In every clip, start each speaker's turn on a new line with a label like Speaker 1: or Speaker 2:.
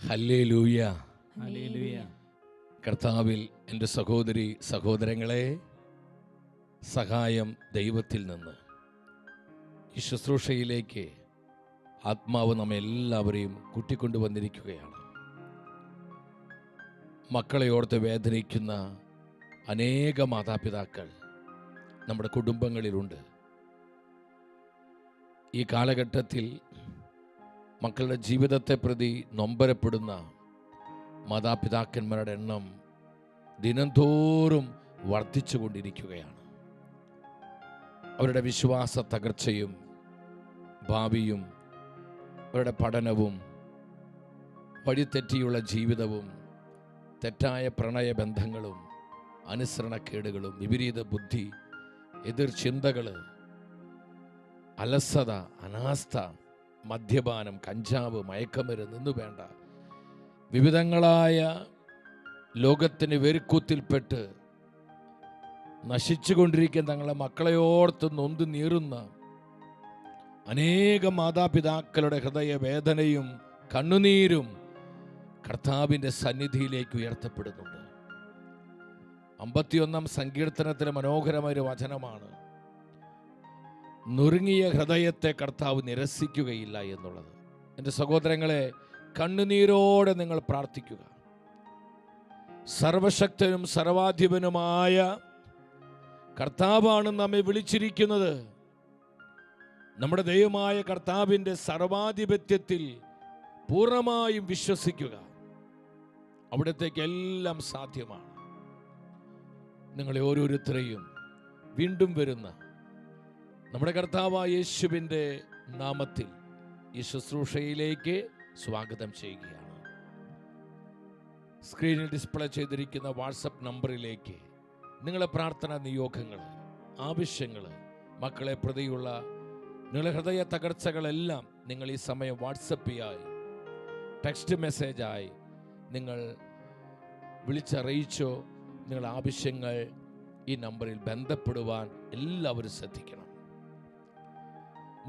Speaker 1: Hallelujah.
Speaker 2: Hallelujah.
Speaker 1: കർത്താവിൽ എൻ്റെ സഹോദരി സഹോദരങ്ങളെ, സഹായം ദൈവത്തിൽ നിന്ന്. ഈ ശുശ്രൂഷയിലേക്ക് ആത്മാവ് നമ്മെ എല്ലാവരെയും കൂട്ടിക്കൊണ്ടുവന്നിരിക്കുകയാണ്. മക്കളെ ഓർത്ത് വേദനിക്കുന്ന അനേക മാതാപിതാക്കൾ നമ്മുടെ കുടുംബങ്ങളിലുണ്ട്. ഈ കാലഘട്ടത്തിൽ മക്കളുടെ ജീവിതത്തെ പ്രതി നൊമ്പരപ്പെടുന്ന മാതാപിതാക്കന്മാരുടെ എണ്ണം ദിനംതോറും വർദ്ധിച്ചുകൊണ്ടിരിക്കുകയാണ്. അവരുടെ വിശ്വാസ തകർച്ചയും ഭാവിയും അവരുടെ പഠനവും വഴിതെറ്റിയുള്ള ജീവിതവും തെറ്റായ പ്രണയബന്ധങ്ങളും അനുസരണക്കേടുകളും വിപരീത ബുദ്ധി, എതിർ ചിന്തകൾ, അലസത, അനാസ്ഥ, മദ്യപാനം, കഞ്ചാവ്, മയക്കമരുന്ന് എന്നു വേണ്ട വിവിധങ്ങളായ ലോകത്തിന് വെരുക്കൂത്തിൽപ്പെട്ട് നശിച്ചുകൊണ്ടിരിക്കുന്ന തങ്ങളുടെ മക്കളെയോർത്ത് നൊന്ത് നീറുന്ന അനേകം മാതാപിതാക്കളുടെ ഹൃദയവേദനയും കണ്ണുനീരും കർത്താവിൻ്റെ സന്നിധിയിലേക്ക് ഉയർത്തപ്പെടുന്നുണ്ട്. 51 സങ്കീർത്തനത്തിലെ മനോഹരമായൊരു വചനമാണ്, നുറുങ്ങിയ ഹൃദയത്തെ കർത്താവ് നിരസിക്കുകയില്ല എന്നുള്ളത്. എൻ്റെ സഹോദരങ്ങളെ, കണ്ണുനീരോടെ നിങ്ങൾ പ്രാർത്ഥിക്കുക. സർവശക്തനും സർവാധിപനുമായ കർത്താവാണ് നമ്മെ വിളിച്ചിരിക്കുന്നത്. നമ്മുടെ ദൈവമായ കർത്താവിൻ്റെ സർവാധിപത്യത്തിൽ പൂർണ്ണമായും വിശ്വസിക്കുക. അവിടത്തേക്ക് എല്ലാം സാധ്യമാണ്. നിങ്ങളെ ഓരോരുത്തരെയും വീണ്ടും വരുന്ന നമ്മുടെ കർത്താവായ യേശുവിൻ്റെ നാമത്തിൽ ഈ ശുശ്രൂഷയിലേക്ക് സ്വാഗതം ചെയ്യുകയാണ്. സ്ക്രീനിൽ ഡിസ്പ്ലേ ചെയ്തിരിക്കുന്ന വാട്സപ്പ് നമ്പറിലേക്ക് നിങ്ങളെ പ്രാർത്ഥനാ നിയോഗങ്ങൾ, ആവശ്യങ്ങൾ, മക്കളെ പ്രതിയുള്ള നിങ്ങളുടെ ഹൃദയ തകർച്ചകളെല്ലാം നിങ്ങൾ ഈ സമയം വാട്സപ്പിയായി, ടെക്സ്റ്റ് മെസ്സേജായി നിങ്ങൾ വിളിച്ചറിയിച്ചോ. നിങ്ങളുടെ ആവശ്യങ്ങൾ ഈ നമ്പറിൽ ബന്ധപ്പെടുവാൻ എല്ലാവരും ശ്രദ്ധിക്കണം.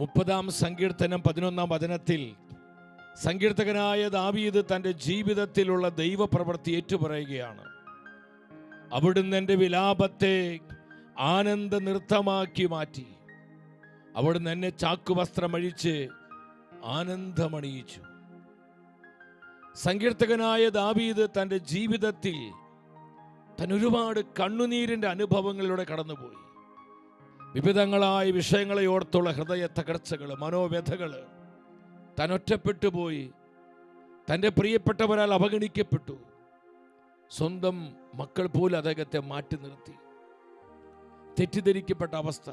Speaker 1: 30-ാം സങ്കീർത്തനം 11-ാം വചനത്തിൽ സങ്കീർത്തകനായ ദാവീദ് തൻ്റെ ജീവിതത്തിലുള്ള ദൈവപ്രവൃത്തി ഏറ്റുപറയുകയാണ്. അവിടുന്ന് എൻ്റെ വിലാപത്തെ ആനന്ദ നൃത്തമാക്കി മാറ്റി. അവിടുന്ന് എന്നെ ചാക്കുവസ്ത്രമഴിച്ച് ആനന്ദമണിയിച്ചു. സങ്കീർത്തകനായ ദാവീദ് തൻ്റെ ജീവിതത്തിൽ ഒരുപാട് കണ്ണുനീരിൻ്റെ അനുഭവങ്ങളിലൂടെ കടന്നുപോയി. വിവിധങ്ങളായ വിഷയങ്ങളെ ഓർത്തുള്ള ഹൃദയ തകർച്ചകൾ, മനോവ്യഥകൾ, താൻ ഒറ്റപ്പെട്ടു പോയി, തൻ്റെ പ്രിയപ്പെട്ടവരാൽ അവഗണിക്കപ്പെട്ടു, സ്വന്തം മക്കൾ പോലും അദ്ദേഹത്തെ മാറ്റി നിർത്തി, തെറ്റിദ്ധരിക്കപ്പെട്ട അവസ്ഥ,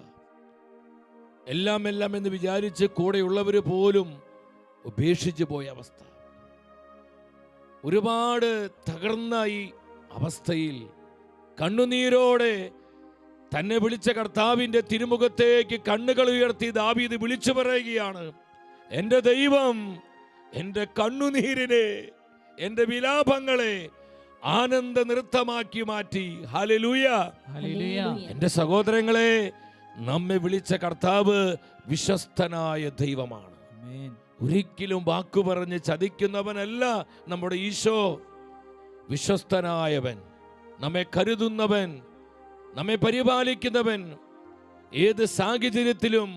Speaker 1: എല്ലാം എന്ന് വിചാരിച്ച് കൂടെയുള്ളവർ പോലും ഉപേക്ഷിച്ചു പോയ അവസ്ഥ. ഒരുപാട് തകർന്ന ഈ അവസ്ഥയിൽ കണ്ണുനീരോടെ തന്നെ വിളിച്ച കർത്താവിൻ്റെ തിരുമുഖത്തേക്ക് കണ്ണുകൾ ഉയർത്തി ദാവീദ് വിളിച്ചു പറയുകയാണ്, എൻ്റെ ദൈവം എൻ്റെ കണ്ണുനീരിനെ, എൻ്റെ വിലാപങ്ങളെ ആനന്ദ നൃത്തമാക്കി മാറ്റി. Hallelujah,
Speaker 2: hallelujah.
Speaker 1: എൻ്റെ സഹോദരങ്ങളെ, നമ്മെ വിളിച്ച കർത്താവ് വിശ്വസ്തനായ ദൈവമാണ്. ഒരിക്കലും വാക്കു പറഞ്ഞ് ചതിക്കുന്നവനല്ല നമ്മുടെ ഈശോ. വിശ്വസ്തനായവൻ, നമ്മെ കരുതുന്നവൻ, നമ്മെ പരിപാലിക്കുന്നവൻ, ഏത് സാഹചര്യത്തിലും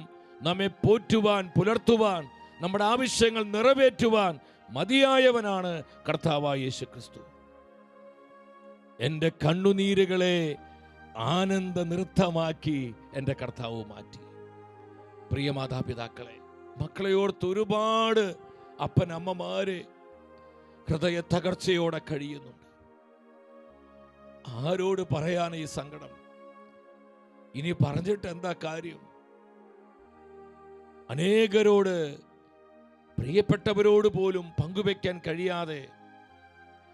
Speaker 1: നമ്മെ പോറ്റുവാൻ, പുലർത്തുവാൻ, നമ്മുടെ ആവശ്യങ്ങൾ നിറവേറ്റുവാൻ മതിയായവനാണ് കർത്താവായ യേശു ക്രിസ്തു. എൻ്റെ കണ്ണുനീരുകളെ ആനന്ദ നൃത്തമാക്കി എൻ്റെ കർത്താവ് മാറ്റി. പ്രിയ മാതാപിതാക്കളെ, മക്കളെ ഓർത്ത് ഒരുപാട് അപ്പനമ്മമാര് ഹൃദയ തകർച്ചയോടെ കഴിയുന്നുണ്ട്. ആരോട് പറയാൻ ഈ സങ്കടം? ഇനി പറഞ്ഞിട്ട് എന്താ കാര്യം? അനേകരോട്, പ്രിയപ്പെട്ടവരോട് പോലും പങ്കുവെക്കാൻ കഴിയാതെ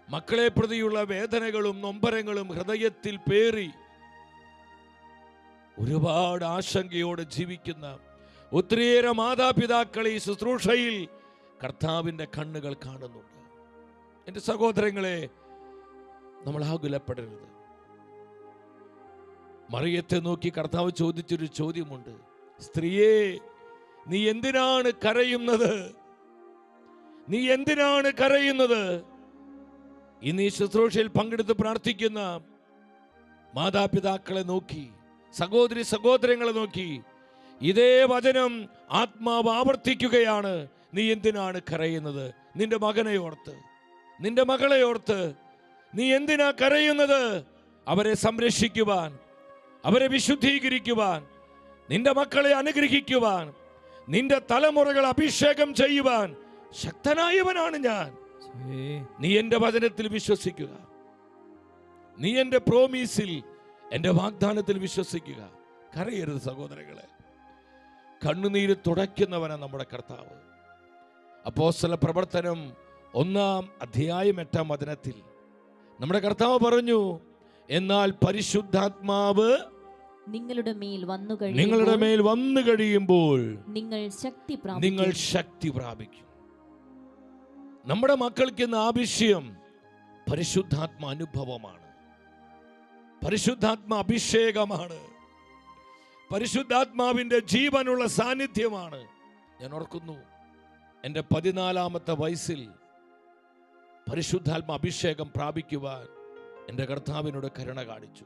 Speaker 1: മക്കളെ പ്രതിയുള്ള വേദനകളും നൊമ്പരങ്ങളും ഹൃദയത്തിൽ പേറി ഒരുപാട് ആശങ്കയോടെ ജീവിക്കുന്ന ഒത്തിരിയേറെ മാതാപിതാക്കളെ ഈ ശുശ്രൂഷയിൽ കർത്താവിൻ്റെ കണ്ണുകൾ കാണുന്നുണ്ട്. എൻ്റെ സഹോദരങ്ങളെ, നമ്മൾ ആകുലപ്പെടരുത്. മറിയത്തെ നോക്കി കർത്താവ് ചോദിച്ചൊരു ചോദ്യമുണ്ട്, സ്ത്രീയെ, നീ എന്തിനാണ് കരയുന്നത്? നീ എന്തിനാണ് കരയുന്നത്? ഇന്ന് ഈ ശുശ്രൂഷയിൽ പങ്കെടുത്ത് പ്രാർത്ഥിക്കുന്ന മാതാപിതാക്കളെ നോക്കി, സഹോദരി സഹോദരങ്ങളെ നോക്കി ഇതേ വചനം ആത്മാവ് ആവർത്തിക്കുകയാണ്. നീ എന്തിനാണ് കരയുന്നത്? നിന്റെ മകനെ ഓർത്ത്, നിന്റെ മകളെ ഓർത്ത് നീ എന്തിനാ കരയുന്നത്? അവരെ സംരക്ഷിക്കുവാൻ, അവരെ വിശുദ്ധീകരിക്കുവാൻ, നിന്റെ മക്കളെ അനുഗ്രഹിക്കുവാൻ, നിന്റെ തലമുറകൾ അഭിഷേകം ചെയ്യുവാൻ ശക്തനായവനാണ് ഞാൻ. നീ എന്റെ വചനത്തിൽ വിശ്വസിക്കുക, നീ എന്റെ പ്രോമീസിൽ, എന്റെ വാഗ്ദാനത്തിൽ വിശ്വസിക്കുക. കരയരുത് സഹോദരങ്ങളെ. കണ്ണുനീര് തുടയ്ക്കുന്നവനാണ് നമ്മുടെ കർത്താവ്. അപ്പോസ്തല പ്രവർത്തനം 1-ാം അധ്യായം 8-ാം വചനത്തിൽ നമ്മുടെ കർത്താവ് പറഞ്ഞു, എന്നാൽ പരിശുദ്ധാത്മാവ് നിങ്ങളുടെ മേൽ വന്നു കഴിയുമ്പോൾ നിങ്ങൾ ശക്തി പ്രാപിക്കും. നമ്മുടെ മക്കൾക്ക് ഇന്ന് ആവശ്യം പരിശുദ്ധാത്മ അനുഭവമാണ്, പരിശുദ്ധാത്മ അഭിഷേകമാണ്, പരിശുദ്ധാത്മാവിന്റെ ജീവനുള്ള സാന്നിധ്യമാണ്. ഞാൻ ഓർക്കുന്നു, എൻ്റെ 14-ാമത്തെ വയസ്സിൽ പരിശുദ്ധാത്മ അഭിഷേകം പ്രാപിക്കുവാൻ എൻ്റെ കർത്താവിനോട് കരുണ കാണിച്ചു.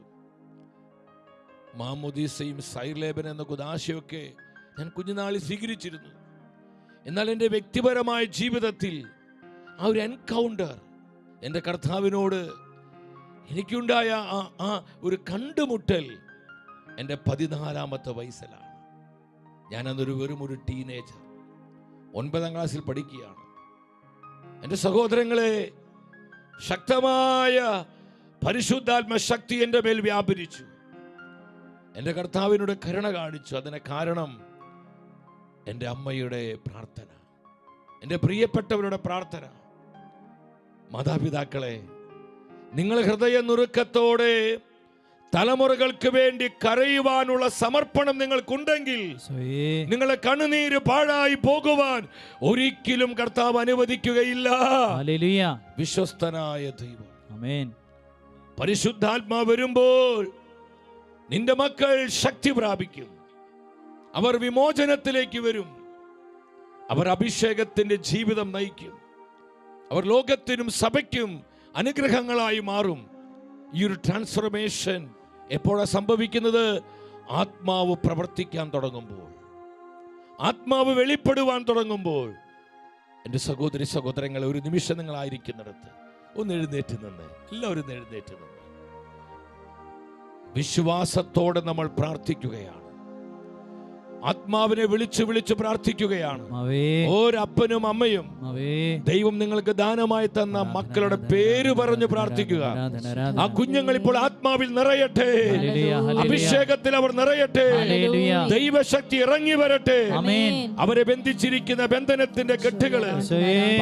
Speaker 1: മാമോദീസയും സൈർലേബൻ എന്ന കുദാശയൊക്കെ ഞാൻ കുഞ്ഞുനാളിൽ സ്വീകരിച്ചിരുന്നു. എന്നാൽ എൻ്റെ വ്യക്തിപരമായ ജീവിതത്തിൽ ആ ഒരു എൻകൗണ്ടർ, എൻ്റെ കർത്താവിനോട് എനിക്കുണ്ടായ ആ ഒരു കണ്ടുമുട്ടൽ എൻ്റെ 14-ാമത്തെ വയസ്സിലാണ്. ഞാനതൊരു വെറുമൊരു ടീനേജർ, 9-ാം ക്ലാസ്സിൽ പഠിക്കുകയാണ്. എൻ്റെ സഹോദരങ്ങളെ, ശക്തമായ പരിശുദ്ധാത്മ ശക്തി എൻ്റെ മേൽ വ്യാപരിച്ചു. എൻ്റെ കർത്താവിനോട് കരുണ കാണിച്ചു. അതിന് കാരണം എൻ്റെ അമ്മയുടെ പ്രാർത്ഥന, എൻ്റെ പ്രിയപ്പെട്ടവരുടെ പ്രാർത്ഥന. മാതാപിതാക്കളെ, നിങ്ങൾ ഹൃദയ നുറുക്കത്തോടെ തലമുറകൾക്ക് വേണ്ടി കരയുവാനുള്ള സമർപ്പണം നിങ്ങൾക്കുണ്ടെങ്കിൽ നിങ്ങളെ കണ്ണുനീര് പാഴായി പോകുവാൻ ഒരിക്കലും കർത്താവ് അനുവദിക്കുകയില്ല. വിശ്വസ്തനായ ദൈവം, പരിശുദ്ധാത്മാവ് വരുമ്പോൾ നിന്റെ മക്കൾ ശക്തി പ്രാപിക്കും. അവർ വിമോചനത്തിലേക്ക് വരും. അവർ അഭിഷേകത്തിന്റെ ജീവിതം നയിക്കും. അവർ ലോകത്തിനും സഭയ്ക്കും അനുഗ്രഹങ്ങളായി മാറും. ഈ ഒരു ട്രാൻസ്ഫോർമേഷൻ എപ്പോഴാണ് സംഭവിക്കുന്നത്? ആത്മാവ് പ്രവർത്തിക്കാൻ തുടങ്ങുമ്പോൾ, ആത്മാവ് വെളിപ്പെടുവാൻ തുടങ്ങുമ്പോൾ. എൻ്റെ സഹോദരി സഹോദരങ്ങളെ, ഒരു നിമിഷം നിങ്ങളായിരിക്കുന്നിടത്ത് ഒന്ന് എഴുന്നേറ്റ് നിന്ന്, എല്ലാവരും എഴുന്നേറ്റ് നിന്ന് വിശ്വാസത്തോടെ നമ്മൾ പ്രാർത്ഥിക്കുകയാണ്. ആത്മാവിനെ വിളിച്ച് വിളിച്ച് പ്രാർത്ഥിക്കുകയാണ്. ഓരപ്പനും അമ്മയും ദൈവം നിങ്ങൾക്ക് ദാനമായി തന്ന മക്കളുടെ പേര് പറഞ്ഞു പ്രാർത്ഥിക്കുക. ആ കുഞ്ഞുങ്ങൾ ഇപ്പോൾ ആത്മാവിൽ നിറയട്ടെ, അഭിഷേകത്തിൽ അവർ നിറയട്ടെ, ദൈവശക്തി ഇറങ്ങി വരട്ടെ. അവരെ ബന്ധിച്ചിരിക്കുന്ന ബന്ധനത്തിന്റെ കെട്ടുകള്,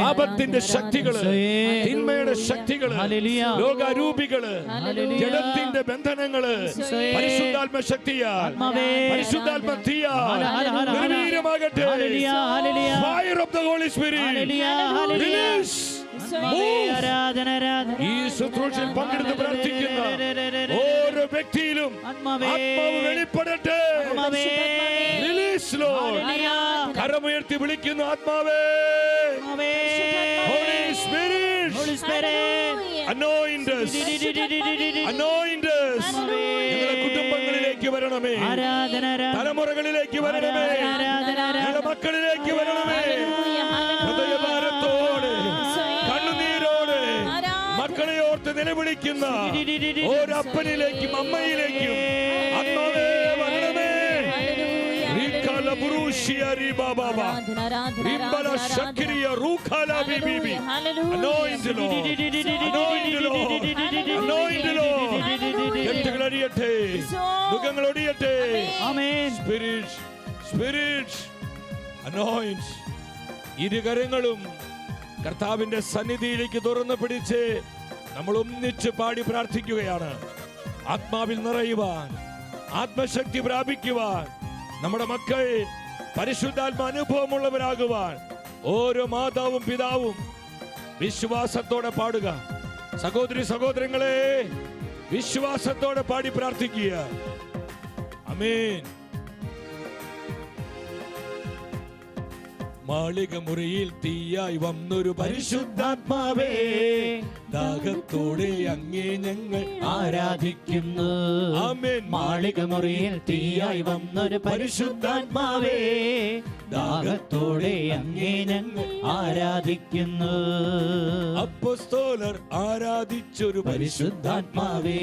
Speaker 1: പാപത്തിന്റെ ശക്തികള്, തിന്മയുടെ ശക്തികള്, ലോകാരൂപികള്, ജഡത്തിന്റെ ബന്ധനങ്ങള് പരിശുദ്ധാത്മ ശക്തിയാൽ, പരിശുദ്ധാത്മ തീയാൽ നിർവീര്യമാകട്ടെ. Fire of the Holy Spirit. Release. ഈ ശുശ്രൂഷയിൽ പങ്കെടുത്ത് പ്രാർത്ഥിക്കുന്ന ഓരോ വ്യക്തിയിലും ആത്മാവ് വെളിപ്പെടട്ടെ. Release, Lord. കരമുയർത്തി വിളിക്കുന്നു, ആത്മാവേ, Holy Spirit, anoint us, anoint us. ഞങ്ങളുടെ കുടുംബങ്ങളിലേക്ക് വരണമേ, തലമുറകളിലേക്ക് വരണമേ, ഞങ്ങളുടെ മക്കളിലേക്ക് വരണമേ. ഹൃദയഭാരത്തോടെ, കണ്ണുനീരോടെ മക്കളെ ഓർത്ത് നിലവിളിക്കുന്ന ഓരപ്പനിലേക്കും അമ്മയിലേക്കും ആത്മാവേ വരണമേ. ഇരുകരങ്ങളും കർത്താവിന്റെ സന്നിധിയിലേക്ക് തുറന്നു പിടിച്ച് നമ്മൾ ഒന്നിച്ച് പാടി പ്രാർത്ഥിക്കുകയാണ്. ആത്മാവിൽ നിറയുവാൻ, ആത്മശക്തി പ്രാപിക്കുവാൻ, നമ്മുടെ മക്കൾ പരിശുദ്ധാത്മ അനുഭവമുള്ളവരാകുവാൻ ഓരോ മാതാവും പിതാവും വിശ്വാസത്തോടെ പാടുക. സഹോദരി സഹോദരങ്ങളെ, വിശ്വാസത്തോടെ പാടി പ്രാർത്ഥിക്കുക. ആമേൻ. മാളിക മുറിയിൽ തീയായി വന്നൊരു പരിശുദ്ധാത്മാവേ, ദാഹത്തോടെ അങ്ങേ ഞങ്ങൾ
Speaker 2: ആരാധിക്കുന്നു.
Speaker 1: ആമേൻ.
Speaker 2: മാളിക മുറിയിൽ തീയായി വന്നൊരു പരിശുദ്ധാത്മാവേ, ദാഹത്തോടെ അങ്ങേ ഞങ്ങൾ ആരാധിക്കുന്നു.
Speaker 1: അപ്പോസ്തലർ ആരാധിച്ചൊരു
Speaker 2: പരിശുദ്ധാത്മാവേ,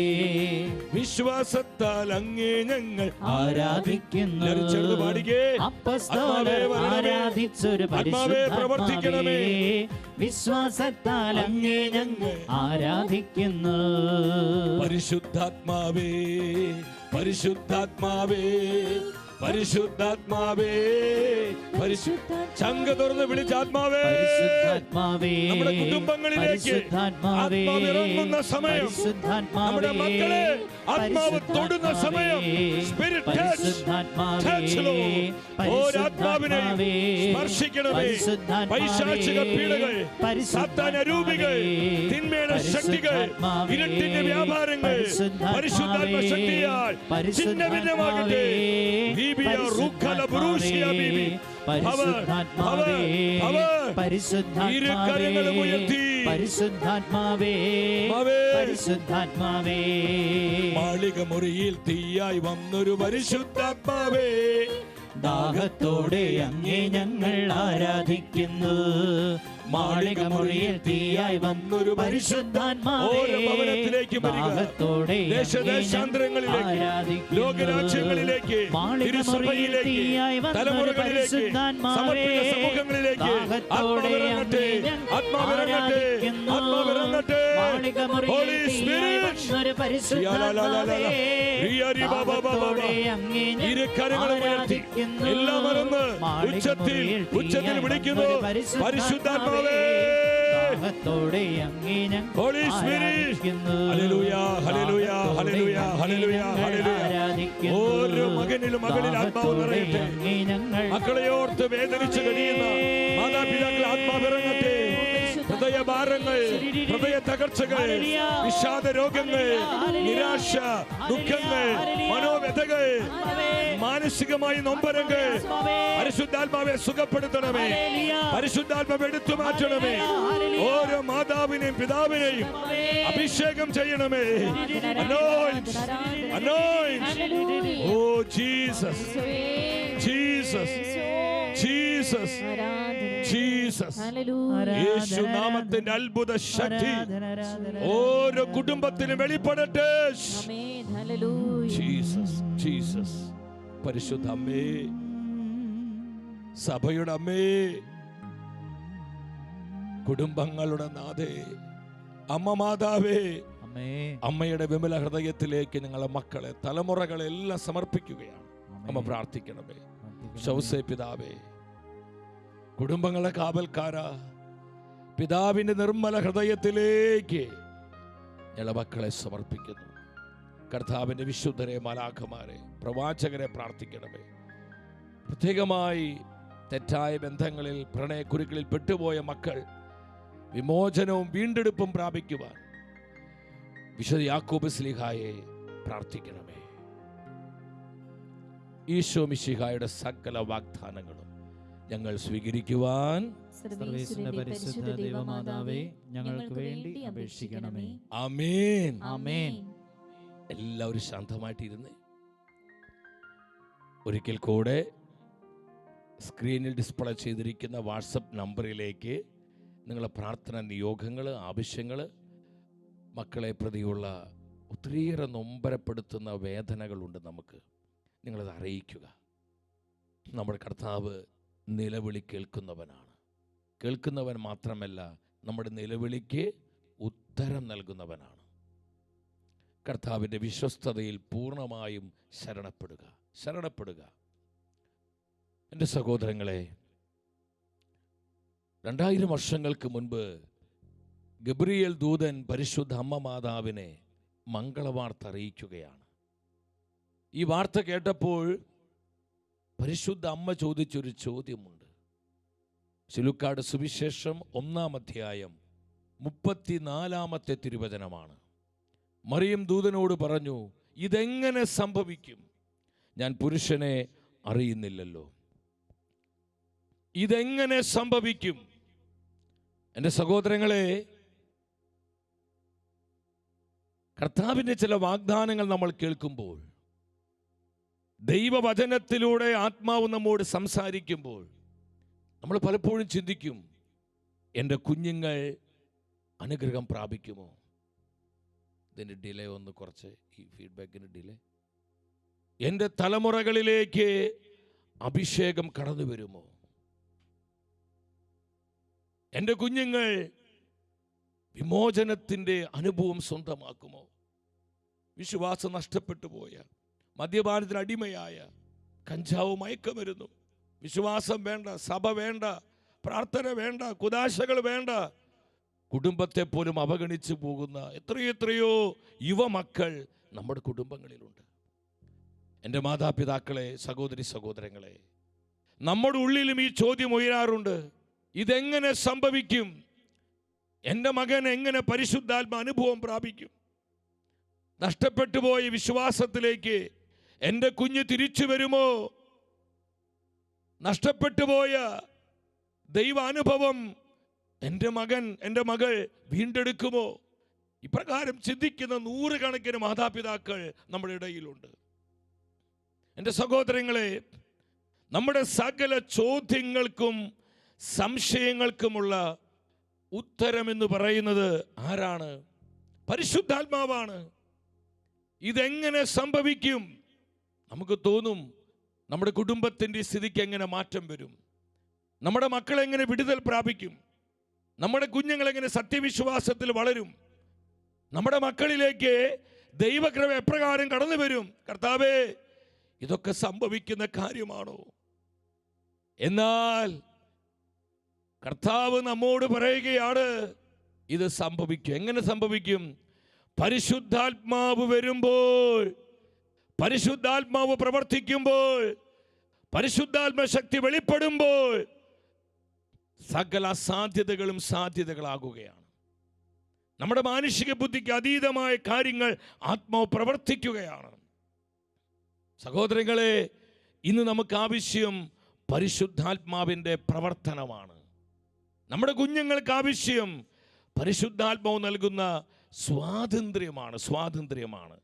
Speaker 1: വിശ്വാസത്താൽ അങ്ങേ ഞങ്ങൾ
Speaker 2: ആരാധിക്കുന്നു.
Speaker 1: ചേർന്ന് പാടിക്കേ.
Speaker 2: അപ്പോസ്തലർ ആരാധിച്ചൊരു പരിശുദ്ധാത്മാവേ, വിശ്വാസത്താൽ അങ്ങേ ഞങ്ങൾ ആരാധിക്കുന്നു.
Speaker 1: പരിശുദ്ധാത്മാവേ, പരിശുദ്ധാത്മാവേ, പരിശുദ്ധാത്മാവേ, ചങ്ക തുറന്ന് വിളിച്ച ആത്മാവേ, നമ്മുടെ കുടുംബങ്ങളിലേക്ക് ആത്മാവ് ഇറങ്ങുന്ന സമയം, നമ്മുടെ മക്കളെ ആത്മാവ് തൊടുന്ന സമയം, സ്പിരിറ്റ് ടച്ച് ഓരാത്മാവിനെയും സ്പർശിക്കണമേ. പൈശാചിക പീഡകൾ, സാത്താന്യ രൂപികൾ, തിന്മയുടെ ശക്തികൾ, ഇരുട്ടിന്റെ വ്യാപാരങ്ങൾ പരിശുദ്ധാത്മ ശക്തിയാൽ ഛിന്നഭിന്നമാകട്ടെ. മാളിക മുറിയിൽ തീയായി വന്നൊരു പരിശുദ്ധാത്മാവേ,
Speaker 2: ദാഹത്തോടെ അങ്ങേ ഞങ്ങൾ ആരാധിക്കുന്നു. മാളിക മുറിയിൽ തീയായി വന്നൊരു പരിശുദ്ധാത്മാവേ,
Speaker 1: ദാഹത്തോടെ ദേശദേശാന്തരങ്ങളിലേക്ക്, ലോകരാജ്യങ്ങളിലേക്ക്, തിരുസഭയിലേക്ക്, തലമുറകളിലേക്ക്, സമർപ്പിത സമൂഹങ്ങളിലേക്ക് ആത്മാവിറങ്ങട്ടെ, ആത്മാവിറങ്ങട്ടെ, ആത്മാവിറങ്ങട്ടെ. ഹോളി സ്പിരിറ്റ്, ഇരു കരങ്ങളും ഉയർത്തി എല്ലാം മറന്ന് ഉച്ചത്തിൽ വിളിക്കുന്നു, പരിശുദ്ധാത്മാവേ. Holy spirit, hallelujah, hallelujah, hallelujah, hallelujah, hallelujah. ഓരോ മകനിലും മകളിൽ ആത്മാവ് നിറയട്ടെ. മക്കളെ ഓർത്ത് വേദനിച്ച് കഴിയുന്ന മാതാപിതാക്കൾ ആത്മാവിറങ്ങട്ടെ. ഹൃദയഭാരങ്ങൾ, ഹൃദയ തകർച്ചകൾ, വിഷാദ രോഗങ്ങൾ, നിരാശ, ദുഃഖങ്ങൾ, മനോവ്യഥകൾ, മാനസികമായി നൊമ്പരങ്ങൾ പരിശുദ്ധാത്മാവെ സുഖപ്പെടുത്തണമേ. പരിശുദ്ധാത്മാവ് എടുത്തു മാറ്റണമേ. ഓരോ മാതാവിനെയും പിതാവിനെയും അഭിഷേകം ചെയ്യണമേ. Anoint, anoint. Oh Jesus, Jesus, Jesus, Jesus. യേശു നാമത്തിന്റെ അത്ഭുത ശക്തി ഓരോ കുടുംബത്തിനും വെളിപ്പെടട്ടെ. Jesus, Jesus. പരിശുദ്ധ അമ്മേ, സഭയുടെ അമ്മേ, കുടുംബങ്ങളുടെ നാഥേ, അമ്മ മാതാവേ, അമ്മയുടെ വിമല ഹൃദയത്തിലേക്ക് ഞങ്ങളെ മക്കളെ, തലമുറകളെല്ലാം സമർപ്പിക്കുകയാണ്. അമ്മ പ്രാർത്ഥിക്കണമേ. ശൗസേ പിതാവേ, കുടുംബങ്ങളെ കാവൽക്കാര, പിതാവിന്റെ നിർമ്മല ഹൃദയത്തിലേക്ക് ഞങ്ങളെ മക്കളെ സമർപ്പിക്കുന്നു. കർത്താവിന്റെ വിശുദ്ധരെ, മാലാഖമാരെ, പ്രവാചകരെ പ്രാർത്ഥിക്കണമേ. പ്രത്യേകമായി തെറ്റായ ബന്ധങ്ങളിൽ, പ്രണയക്കുരുക്കളിൽ പെട്ടുപോയ മക്കൾ വിമോചനവും വീണ്ടെടുപ്പും പ്രാപിക്കുവാൻ വിശുദ്ധ യാക്കോബ് ശ്ലീഹായെ പ്രാർത്ഥിക്കണമേ. ഈശോ മിശിഹായുടെ സകല വാഗ്ദാനങ്ങളും ഞങ്ങൾ സ്വീകരിക്കുവാൻ
Speaker 2: സർവ്വേശ്വരന്റെ പരിശുദ്ധ ദൈവമാതാവേ, ഞങ്ങൾക്ക് വേണ്ടി അപേക്ഷിക്കണമേ.
Speaker 1: ആമേൻ,
Speaker 2: ആമേൻ.
Speaker 1: എല്ലാവരും ശാന്തമായിട്ടിരുന്നേ. ഒരിക്കൽ കൂടെ സ്ക്രീനിൽ ഡിസ്പ്ലേ ചെയ്തിരിക്കുന്ന വാട്സപ്പ് നമ്പറിലേക്ക് നിങ്ങളെ പ്രാർത്ഥന നിയോഗങ്ങൾ, ആവശ്യങ്ങൾ, മക്കളെ പ്രതിയുള്ള ഒത്തിരിയേറെ നൊമ്പരപ്പെടുത്തുന്ന വേദനകളുണ്ട് നമുക്ക്, നിങ്ങളത് അറിയിക്കുക. നമ്മുടെ കർത്താവ് നിലവിളി കേൾക്കുന്നവനാണ്. കേൾക്കുന്നവൻ മാത്രമല്ല, നമ്മുടെ നിലവിളിക്ക് ഉത്തരം നൽകുന്നവനാണ്. കർത്താവിൻ്റെ വിശ്വസ്തതയിൽ പൂർണ്ണമായും ശരണപ്പെടുക. എൻ്റെ സഹോദരങ്ങളെ, 2000 വർഷങ്ങൾക്ക് മുൻപ് ഗബ്രിയേൽ ദൂതൻ പരിശുദ്ധ അമ്മ മാതാവിനെ മംഗളവാർത്ത അറിയിക്കുകയാണ്. ഈ വാർത്ത കേട്ടപ്പോൾ പരിശുദ്ധ അമ്മ ചോദിച്ചൊരു ചോദ്യമുണ്ട്. ശിലുക്കാട് സുവിശേഷം 1-ാം അധ്യായം 34-ാമത്തെ തിരുവചനമാണ്. മറിയം ദൂതനോട് പറഞ്ഞു, ഇതെങ്ങനെ സംഭവിക്കും? ഞാൻ പുരുഷനെ അറിയുന്നില്ലല്ലോ. ഇതെങ്ങനെ സംഭവിക്കും? എൻ്റെ സഹോദരങ്ങളെ, കർത്താവിൻ്റെ ചില വാഗ്ദാനങ്ങൾ നമ്മൾ കേൾക്കുമ്പോൾ, ദൈവവചനത്തിലൂടെ ആത്മാവ് നമ്മോട് സംസാരിക്കുമ്പോൾ നമ്മൾ പലപ്പോഴും ചിന്തിക്കും, എൻ്റെ കുഞ്ഞുങ്ങൾ അനുഗ്രഹം പ്രാപിക്കുമോ? ഇതിൻ്റെ ഡിലേ ഒന്ന് കുറച്ച്, ഈ ഫീഡ്ബാക്കിന് ഡിലേ. എൻ്റെ തലമുറകളിലേക്ക് അഭിഷേകം കടന്നു വരുമോ? എൻ്റെ കുഞ്ഞുങ്ങൾ വിമോചനത്തിൻ്റെ അനുഭവം സ്വന്തമാക്കുമോ? വിശ്വാസം നഷ്ടപ്പെട്ടു പോയ, മദ്യപാനത്തിന് അടിമയായ, കഞ്ചാവ് മയക്കമരുന്നു, വിശ്വാസം വേണ്ട, സഭ വേണ്ട, പ്രാർത്ഥന വേണ്ട, കുദാശകൾ വേണ്ട, കുടുംബത്തെ പോലും അവഗണിച്ചു പോകുന്ന എത്രയെത്രയോ യുവമക്കൾ നമ്മുടെ കുടുംബങ്ങളിലുണ്ട്. എൻ്റെ മാതാപിതാക്കളെ, സഹോദരി സഹോദരങ്ങളെ, നമ്മുടെ ഉള്ളിലും ഈ ചോദ്യം ഉയരാറുണ്ട്, ഇതെങ്ങനെ സംഭവിക്കും? എൻ്റെ മകൻ എങ്ങനെ പരിശുദ്ധാത്മ അനുഭവം പ്രാപിക്കും? നഷ്ടപ്പെട്ടു പോയ വിശ്വാസത്തിലേക്ക് എൻ്റെ കുഞ്ഞ് തിരിച്ചു വരുമോ? നഷ്ടപ്പെട്ടു പോയ ദൈവാനുഭവം എൻ്റെ മകൻ, എൻ്റെ മകൾ വീണ്ടെടുക്കുമോ? ഇപ്രകാരം ചിന്തിക്കുന്ന നൂറുകണക്കിന് മാതാപിതാക്കൾ നമ്മുടെ ഇടയിലുണ്ട്. എൻ്റെ സഹോദരങ്ങളെ, നമ്മുടെ സകല ചോദ്യങ്ങൾക്കും സംശയങ്ങൾക്കുമുള്ള ഉത്തരമെന്ന് പറയുന്നത് ആരാണ്? പരിശുദ്ധാത്മാവാണ്. ഇതെങ്ങനെ സംഭവിക്കും? നമുക്ക് തോന്നും, നമ്മുടെ കുടുംബത്തിൻ്റെ സ്ഥിതിക്ക് എങ്ങനെ മാറ്റം വരും? നമ്മുടെ മക്കളെങ്ങനെ വിടുതൽ പ്രാപിക്കും? നമ്മുടെ കുഞ്ഞുങ്ങളെങ്ങനെ സത്യവിശ്വാസത്തിൽ വളരും? നമ്മുടെ മക്കളിലേക്ക് ദൈവകൃപ എപ്രകാരം കടന്നു വരും? കർത്താവേ, ഇതൊക്കെ സംഭവിക്കുന്ന കാര്യമാണോ? എന്നാൽ കർത്താവ് നമ്മോട് പറയുകയാണ്, ഇത് സംഭവിക്കും. എങ്ങനെ സംഭവിക്കും? പരിശുദ്ധാത്മാവ് വരുമ്പോൾ, പരിശുദ്ധാത്മാവ് പ്രവർത്തിക്കുമ്പോൾ, പരിശുദ്ധാത്മ ശക്തി വെളിപ്പെടുമ്പോൾ സകല സാധ്യതകളും സാധ്യതകളാകുകയാണ്. നമ്മുടെ മാനുഷിക ബുദ്ധിക്ക് അതീതമായ കാര്യങ്ങൾ ആത്മാവ് പ്രവർത്തിക്കുകയാണ്. സഹോദരങ്ങളെ, ഇന്ന് നമുക്ക് ആവശ്യം പരിശുദ്ധാത്മാവിൻ്റെ പ്രവർത്തനമാണ്. നമ്മുടെ കുഞ്ഞുങ്ങൾക്ക് ആവശ്യം പരിശുദ്ധാത്മാവ് നൽകുന്ന സ്വാതന്ത്ര്യമാണ്.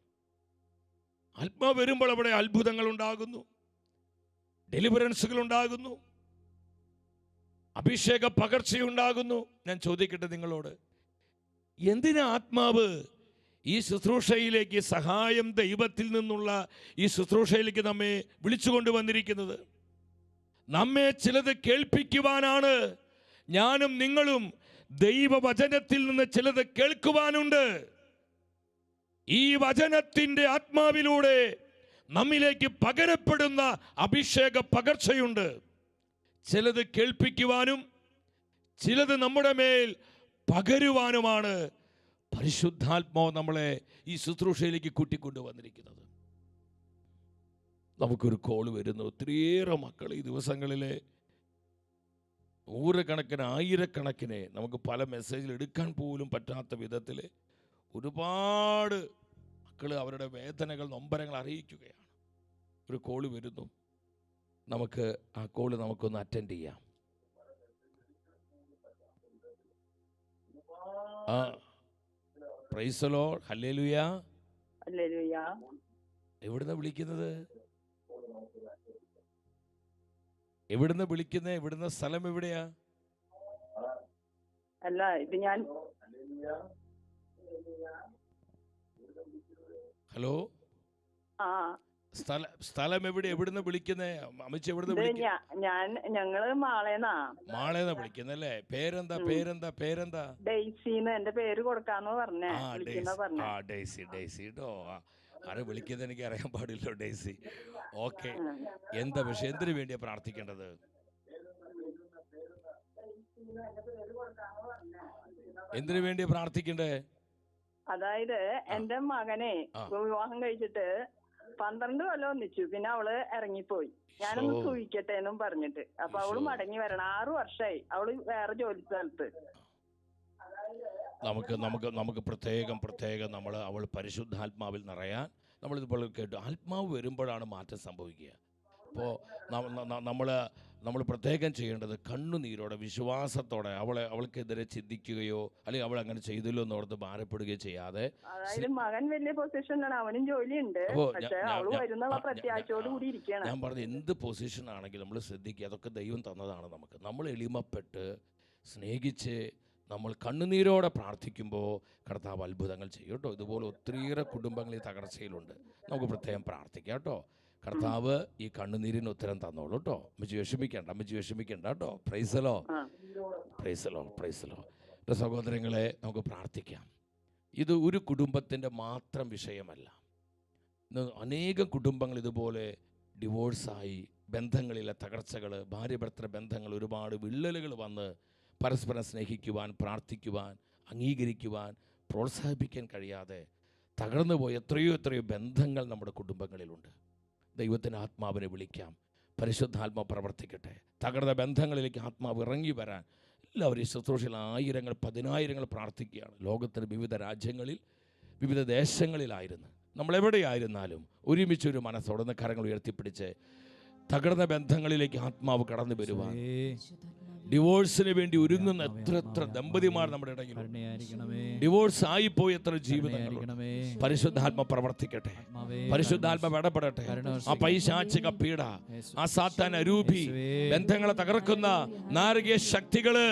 Speaker 1: ആത്മാവ് വരുമ്പോൾ അവിടെ അത്ഭുതങ്ങൾ ഉണ്ടാകുന്നു, ഡെലിവറൻസുകൾ ഉണ്ടാകുന്നു, അഭിഷേക പകർച്ചയുണ്ടാകുന്നു. ഞാൻ ചോദിക്കട്ടെ നിങ്ങളോട്, എന്തിനാ ആത്മാവ് ഈ ശുശ്രൂഷയിലേക്ക്, സഹായം ദൈവത്തിൽ നിന്നുള്ള ഈ ശുശ്രൂഷയിലേക്ക് നമ്മെ വിളിച്ചുകൊണ്ട് വന്നിരിക്കുന്നത്? നമ്മെ ചിലത് കേൾപ്പിക്കുവാനാണ്. ഞാനും നിങ്ങളും ദൈവവചനത്തിൽ നിന്ന് ചിലത് കേൾക്കുവാനുണ്ട്. ഈ വചനത്തിൻ്റെ ആത്മാവിലൂടെ നമ്മിലേക്ക് പകരപ്പെടുന്ന അഭിഷേക പകർച്ചയുണ്ട്. ചിലത് കേൾപ്പിക്കുവാനും ചിലത് നമ്മുടെ മേൽ പകരുവാനുമാണ് പരിശുദ്ധാത്മാവ് നമ്മളെ ഈ ശുശ്രൂഷയിലേക്ക് കൂട്ടിക്കൊണ്ടുവന്നിരിക്കുന്നത്. നമുക്കൊരു കോൾ വരുന്നു. ഒത്തിരിയേറെ മക്കൾ ഈ ദിവസങ്ങളിലെ നൂറുകണക്കിന് ആയിരക്കണക്കിന്, നമുക്ക് പല മെസ്സേജിൽ എടുക്കാൻ പോലും പറ്റാത്ത വിധത്തിൽ ഒരുപാട് മക്കൾ അവരുടെ വേദനകൾ, നൊമ്പരങ്ങൾ അറിയിക്കുകയാണ്. ഒരു കോള് വരുന്നു. നമുക്ക് ആ കോള് നമുക്കൊന്ന് അറ്റൻഡ് ചെയ്യാം. Praise the Lord, hallelujah. എവിടുന്നാ വിളിക്കുന്നത്? എവിടുന്ന് വിളിക്കുന്നത്? എവിടുന്ന സ്ഥലം എവിടെയാ?
Speaker 3: അല്ല, ഇത് ഞാൻ
Speaker 1: ഹലോ, സ്ഥലം എവിടെ? എവിടുന്ന് വിളിക്കുന്നേ അമ്മച്ചി? എവിടുന്ന്
Speaker 3: ഞങ്ങള് മാളേന്നാ
Speaker 1: വിളിക്കുന്നല്ലേ? പേരെന്താ?
Speaker 3: ഡെയ്സിന്ന് എന്റെ പേര് കൊടുക്കാന്ന് പറഞ്ഞേ.
Speaker 1: ഡെയ്സി കേട്ടോ. ആരെ വിളിക്കുന്നത് എനിക്ക് അറിയാൻ പാടില്ലോ. Daisy, okay. എന്താ വിഷയം? എന്തിനു വേണ്ടിയാ പ്രാർത്ഥിക്കേണ്ടത്? എന്തിനു വേണ്ടിയാ പ്രാർത്ഥിക്കണ്ടേ?
Speaker 3: അതായത് എന്റെ മകനെ വിവാഹം കഴിച്ചിട്ട് 12 കൊല്ലം ഒന്നിച്ചു. പിന്നെ അവള് ഇറങ്ങിപ്പോയി. ഞാനൊന്ന് സൂഹിക്കട്ടെ എന്നും പറഞ്ഞിട്ട്. അപ്പൊ അവള് മടങ്ങി വരണം. 6 വർഷമായി അവള് വേറെ ജോലി സ്ഥലത്ത്.
Speaker 1: നമുക്ക് പ്രത്യേകം അവൾ പരിശുദ്ധാത്മാവിൽ നിറയാൻ നമ്മളിതുപോലെ കേട്ടു. ആത്മാവ് വരുമ്പോഴാണ് മാറ്റം സംഭവിക്കുക. അപ്പോൾ നമ്മൾ പ്രത്യേകം ചെയ്യേണ്ടത് കണ്ണുനീരോടെ വിശ്വാസത്തോടെ അവൾക്കെതിരെ ചിന്തിക്കുകയോ അല്ലെങ്കിൽ അവൾ അങ്ങനെ ചെയ്തല്ലോ എന്നോർത്ത് ഭാരപ്പെടുകയോ ചെയ്യാതെ.
Speaker 3: അതായത് മകൻ വലിയ പൊസിഷനിലാണ്, അവനും ജോലിയുണ്ട്, പക്ഷേ അവള് വരുന്ന പ്രത്യാശയോട് കൂടി ഇരിക്കുകയാണ്.
Speaker 1: ഞാൻ പറഞ്ഞ എന്ത് പൊസിഷൻ ആണെങ്കിലും നമ്മൾ ശ്രദ്ധിക്കുക, അതൊക്കെ ദൈവം തന്നതാണ് നമുക്ക്. നമ്മൾ എളിമപ്പെട്ട് സ്നേഹിച്ച് നമ്മൾ കണ്ണുനീരോടെ പ്രാർത്ഥിക്കുമ്പോൾ കർത്താവ് അത്ഭുതങ്ങൾ ചെയ്യും കേട്ടോ. ഇതുപോലെ ഒത്തിരിയേറെ കുടുംബങ്ങൾ ഈ തകർച്ചയിലുണ്ട്. നമുക്ക് പ്രത്യേകം പ്രാർത്ഥിക്കാം കേട്ടോ. കർത്താവ് ഈ കണ്ണുനീരിന് ഉത്തരം തന്നോളൂ കേട്ടോ. അമ്മച്ചി വിഷമിക്കണ്ട കേട്ടോ. പ്രൈസലോ. എൻ്റെ സഹോദരങ്ങളെ, നമുക്ക് പ്രാർത്ഥിക്കാം. ഇത് ഒരു കുടുംബത്തിൻ്റെ മാത്രം വിഷയമല്ല. ഇന്ന് അനേകം കുടുംബങ്ങൾ ഇതുപോലെ ഡിവോഴ്സായി, ബന്ധങ്ങളിലെ തകർച്ചകൾ, ഭാര്യ ഭർത്തൃ ബന്ധങ്ങൾ ഒരുപാട് വിള്ളലുകൾ വന്ന് പരസ്പരം സ്നേഹിക്കുവാൻ, പ്രാർത്ഥിക്കുവാൻ, അംഗീകരിക്കുവാൻ, പ്രോത്സാഹിപ്പിക്കാൻ കഴിയാതെ തകർന്നു പോയ എത്രയോ ബന്ധങ്ങൾ നമ്മുടെ കുടുംബങ്ങളിലുണ്ട്. ദൈവത്തിൻ്റെ ആത്മാവിനെ വിളിക്കാം. പരിശുദ്ധാത്മാവ് പ്രവർത്തിക്കട്ടെ. തകർന്ന ബന്ധങ്ങളിലേക്ക് ആത്മാവ് ഇറങ്ങി വരാൻ എല്ലാവരും ശുശ്രൂഷയിൽ ആയിരങ്ങൾ പതിനായിരങ്ങൾ പ്രാർത്ഥിക്കുകയാണ്. ലോകത്തിൻ്റെ വിവിധ രാജ്യങ്ങളിൽ, വിവിധ ദേശങ്ങളിലായിരുന്നു നമ്മളെവിടെയായിരുന്നാലും ഒരുമിച്ചൊരു മനസ്സോടെ കരങ്ങൾ ഉയർത്തിപ്പിടിച്ച് തകർന്ന ബന്ധങ്ങളിലേക്ക് ആത്മാവ് കടന്നു വരുവാൻ, ഡിവോഴ്സിന് വേണ്ടി ഒരുങ്ങുന്ന എത്ര ദമ്പതിമാർ നമ്മുടെ ഇടയിൽ, ഡിവോഴ്സ് ആയിപ്പോയി എത്ര ജീവിതങ്ങൾ. പരിശുദ്ധാത്മ പ്രവർത്തിക്കട്ടെ, പരിശുദ്ധാത്മ ഇടപെടട്ടെ. ആ പൈശാചിക പീഡ, ആ സാത്താൻ അരൂപി ബന്ധങ്ങളെ തകർക്കുന്ന നാരകീയ ശക്തികള്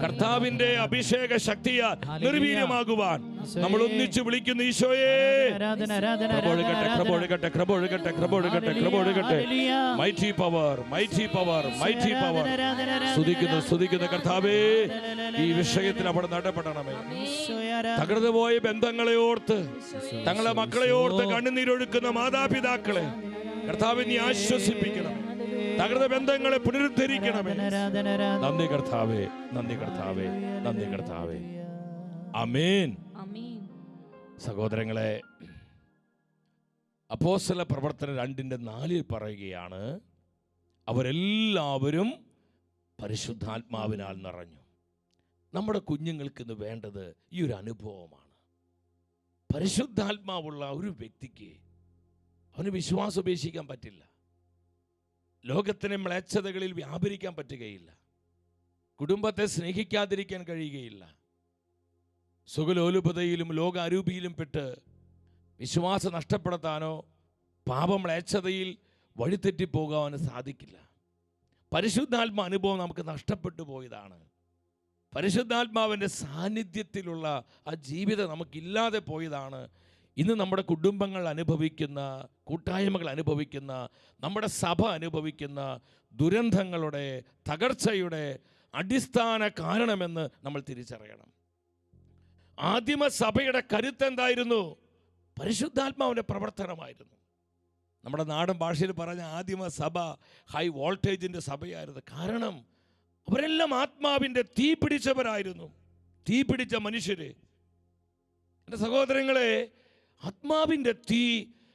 Speaker 1: കർത്താവിന്റെ അഭിഷേക ശക്തിയാൽ നിർവീര്യമാകുവാൻ നമ്മൾ ഒന്നിച്ചു വിളിക്കുന്നു. ഈശോയെ, മൈറ്റി പവർ. സ്തുതിക്കുന്ന കർത്താവേ, ഈ വിഷയത്തിൽ അവിടെ നടപെടണമേ. തകർന്നു പോയ ബന്ധങ്ങളെ ഓർത്ത്, തങ്ങളെ മക്കളെ ഓർത്ത് കണ്ണുനീരൊഴുക്കുന്ന മാതാപിതാക്കളെ കർത്താവേ നീ ആശ്വസിപ്പിക്കണം. തകർന്ന ബന്ധങ്ങളെ പുനരുദ്ധരിക്കണമേ. നന്ദി കർത്താവേ. ആമേൻ. സഹോദരങ്ങളെ, അപ്പോസ്തല പ്രവർത്തനം 2:4 പറയുകയാണ്, അവരെല്ലാവരും പരിശുദ്ധാത്മാവിനാൽ നിറഞ്ഞു. നമ്മുടെ കുഞ്ഞുങ്ങൾക്ക് ഇന്ന് വേണ്ടത് ഈ ഒരു അനുഭവമാണ്. പരിശുദ്ധാത്മാവുള്ള ഒരു വ്യക്തിക്ക് അവന് വിശ്വാസം ഉപേക്ഷിക്കാൻ പറ്റില്ല. ലോകത്തിലെ മ്ലേച്ഛതകളിൽ വ്യാപരിക്കാൻ പറ്റുകയില്ല. കുടുംബത്തെ സ്നേഹിക്കാതിരിക്കാൻ കഴിയുകയില്ല. സുഖലോലുപതയിലും ലോക അരൂപിയിലും പെട്ട് വിശ്വാസം നഷ്ടപ്പെടുത്താനോ പാപമ്ലേച്ഛതയിൽ വഴിതെറ്റിപ്പോകാനോ സാധിക്കില്ല. പരിശുദ്ധാത്മ അനുഭവം നമുക്ക് നഷ്ടപ്പെട്ടു പോയതാണ്. പരിശുദ്ധാത്മാവിൻ്റെ സാന്നിധ്യത്തിലുള്ള ആ ജീവിതം നമുക്കില്ലാതെ പോയതാണ്. ഇന്ന് നമ്മുടെ കുടുംബങ്ങൾ അനുഭവിക്കുന്ന, കൂട്ടായ്മകൾ അനുഭവിക്കുന്ന, നമ്മുടെ സഭ അനുഭവിക്കുന്ന ദുരന്തങ്ങളുടെ, തകർച്ചയുടെ അടിസ്ഥാന കാരണമെന്ന് നമ്മൾ തിരിച്ചറിയണം. ആദിമ സഭയുടെ കരുത്തെന്തായിരുന്നു? പരിശുദ്ധാത്മാവിൻ്റെ പ്രവർത്തനമായിരുന്നു. നമ്മുടെ നാടൻ ഭാഷയിൽ പറഞ്ഞ ആദിമ സഭ ഹൈ വോൾട്ടേജിൻ്റെ സഭയായിരുന്നു. കാരണം അവരെല്ലാം ആത്മാവിൻ്റെ തീ പിടിച്ചവരായിരുന്നു, തീ പിടിച്ച മനുഷ്യര്. എൻ്റെ സഹോദരങ്ങളെ, ആത്മാവിൻ്റെ തീ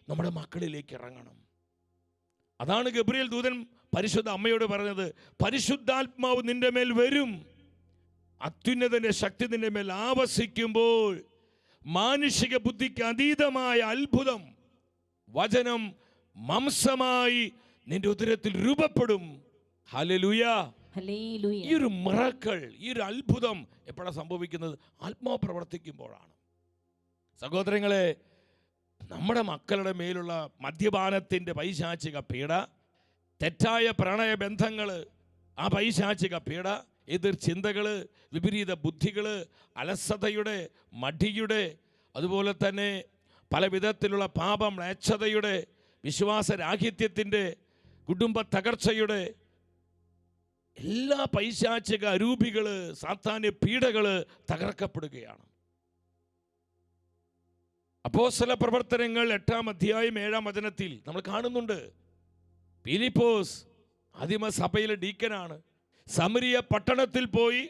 Speaker 1: നമ്മുടെ മക്കളിലേക്ക് ഇറങ്ങണം. അതാണ് ഗബ്രിയേൽ ദൂതൻ പരിശുദ്ധ അമ്മയോട് പറഞ്ഞത്, പരിശുദ്ധാത്മാവ് നിന്റെ മേൽ വരും, അത്യുന്നതന്റെ ശക്തി നിന്റെ മേൽ ആവസിക്കുമ്പോൾ മാനുഷിക ബുദ്ധിക്ക് അതീതമായ അത്ഭുതം, വചനം മാംസമായി നിന്റെ ഉദരത്തിൽ രൂപപ്പെടും. ഹല്ലേലൂയ. ഈ ഒരു മിറക്കിൾ, ഈ ഒരു അത്ഭുതം എപ്പോഴാണ് സംഭവിക്കുന്നത്? ആത്മാവ് പ്രവർത്തിക്കുമ്പോഴാണ്. സഹോദരങ്ങളെ, നമ്മുടെ മക്കളുടെ മേലുള്ള മദ്യപാനത്തിൻ്റെ പൈശാചിക പീഡ, തെറ്റായ പ്രണയബന്ധങ്ങൾ, ആ പൈശാചിക പീഡ, എതിർ ചിന്തകൾ, വിപരീത ബുദ്ധികൾ, അലസതയുടെ, മടിയുടെ, അതുപോലെ തന്നെ പല വിധത്തിലുള്ള പാപം, മ്ലേച്ഛതയുടെ, വിശ്വാസരാഹിത്യത്തിൻ്റെ, കുടുംബ തകർച്ചയുടെ എല്ലാ പൈശാചിക അരൂപികൾ, സാത്താന്യ പീഡകൾ തകർക്കപ്പെടുകയാണ്. അപ്പോസ്തല പ്രവർത്തനങ്ങൾ 8-ാം അധ്യായം 7-ാം വചനത്തിൽ നമ്മൾ കാണുന്നുണ്ട്, ഫിലിപ്പോസ് ആദിമ സഭയിലെ ഡീക്കനാണ്. സമരിയ പട്ടണത്തിൽ പോയി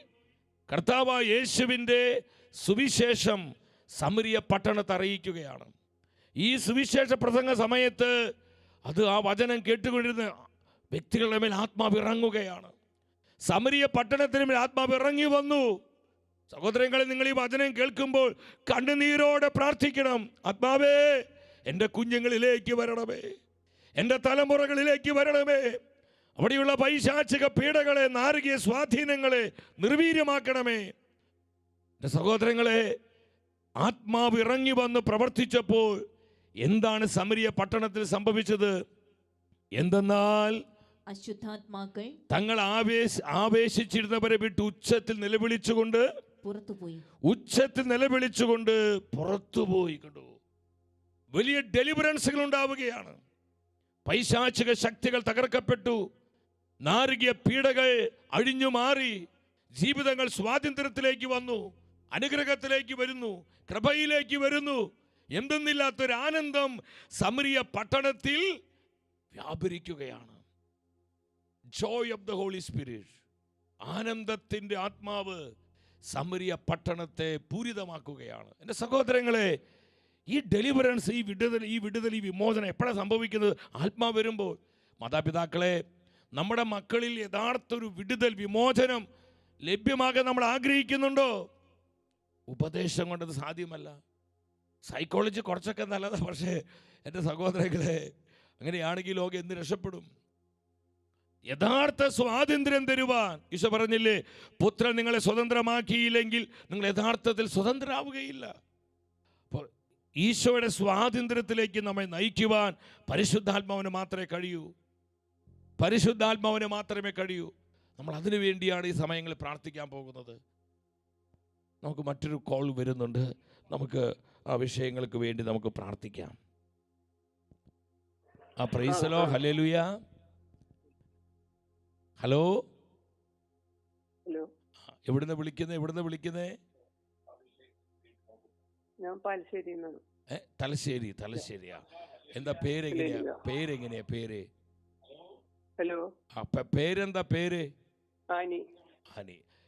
Speaker 1: കർത്താവായ യേശുവിൻ്റെ സുവിശേഷം സമരിയ പട്ടണത്തെ അറിയിക്കുകയാണ്. ഈ സുവിശേഷ പ്രസംഗ സമയത്ത് ആ വചനം കേട്ടുകൊണ്ടിരുന്ന വ്യക്തികളുടെ മേൽ ആത്മാവ് ഇറങ്ങുകയാണ്. സമരിയ പട്ടണത്തിന് മേൽ ആത്മാവ് ഇറങ്ങി വന്നു. സഹോദരങ്ങളെ, നിങ്ങൾ ഈ വചനം കേൾക്കുമ്പോൾ കണ്ണുനീരോടെ പ്രാർത്ഥിക്കണം. ആത്മാവേ, എൻ്റെ കുഞ്ഞുങ്ങളിലേക്ക് വരണമേ, എൻ്റെ തലമുറകളിലേക്ക് വരണമേ. അവിടെയുള്ള പൈശാചിക പീഡകളെ, നാരകീയ സ്വാധീനങ്ങളെ നിർവീര്യമാക്കണമേ. എൻ്റെ സഹോദരങ്ങളെ, ആത്മാവ് ഇറങ്ങി വന്ന് പ്രവർത്തിച്ചപ്പോൾ എന്താണ് സമരിയ പട്ടണത്തിൽ സംഭവിച്ചത്? എന്തെന്നാൽ
Speaker 4: അശുദ്ധാത്മാക്കൾ
Speaker 1: തങ്ങൾ ആവേശിച്ചിരുന്നവരെ വിട്ട് ഉച്ചത്തിൽ നിലവിളിച്ചുകൊണ്ട് പുറത്തുപോയി. കണ്ടു, വലിയ ഡെലിവറൻസുകൾ ഉണ്ടാവുകയാണ്. പൈശാചിക ശക്തികൾ തകർക്കപ്പെട്ടു, നാരകീയ പീഡകൾ അഴിഞ്ഞു മാറി, ജീവിതങ്ങൾ സ്വാതന്ത്ര്യത്തിലേക്ക് വന്നു, അനുഗ്രഹത്തിലേക്ക് വരുന്നു, കൃപയിലേക്ക് വരുന്നു. എന്തെന്നില്ലാത്തൊരു ആനന്ദം സമരിയ പട്ടണത്തിൽ വ്യാപരിക്കുകയാണ്. Joy of the Holy Spirit, ആനന്ദത്തിൻ്റെ ആത്മാവ് സമരിയ പട്ടണത്തെ പൂരിതമാക്കുകയാണ്. എൻ്റെ സഹോദരങ്ങളെ, ഈ ഡെലിവറൻസ്, ഈ വിടുതൽ, ഈ വിമോചനം എപ്പോഴാണ് സംഭവിക്കുന്നത്? ആത്മാവ് വരുമ്പോൾ. മാതാപിതാക്കളെ, നമ്മുടെ മക്കളിൽ യഥാർത്ഥ ഒരു വിടുതൽ, വിമോചനം ലഭ്യമാകാൻ നമ്മൾ ആഗ്രഹിക്കുന്നുണ്ടോ? ഉപദേശം കൊണ്ടത് സാധ്യമല്ല. സൈക്കോളജി കുറച്ചൊക്കെ നല്ലതാണ്, പക്ഷേ എൻ്റെ സഹോദരങ്ങളെ, അങ്ങനെയാണെങ്കിൽ ലോകം എന്ത് രക്ഷപ്പെടും? യഥാർത്ഥ സ്വാതന്ത്ര്യം തരുവാൻ ഈശോ പറഞ്ഞില്ലേ, പുത്രൻ നിങ്ങളെ സ്വതന്ത്രമാക്കിയില്ലെങ്കിൽ നിങ്ങൾ യഥാർത്ഥത്തിൽ സ്വതന്ത്രരാവുകയില്ല. അപ്പോൾ ഈശോയുടെ സ്വാതന്ത്ര്യത്തിലേക്ക് നമ്മെ നയിക്കുവാൻ പരിശുദ്ധാത്മാവിന് മാത്രമേ കഴിയൂ. പരിശുദ്ധാത്മാവിന് മാത്രമേ കഴിയൂ. നമ്മൾ അതിനു വേണ്ടിയാണ് ഈ സമയങ്ങളിൽ പ്രാർത്ഥിക്കാൻ പോകുന്നത്. നമുക്ക് മറ്റൊരു കോൾ വരുന്നുണ്ട്. നമുക്ക് ആ വിഷയങ്ങൾക്ക് വേണ്ടി നമുക്ക് പ്രാർത്ഥിക്കാം. പ്രൈസലോ, ഹല്ലേലൂയ. ഹലോ, എവിടുന്ന് വിളിക്കുന്നേ?
Speaker 5: ഞാൻ
Speaker 1: തലശ്ശേരിയാ. എന്താ പേരെങ്ങനെയാ? പേര്
Speaker 5: ഹലോ,
Speaker 1: പേരെന്താ? പേര്
Speaker 5: ആനി.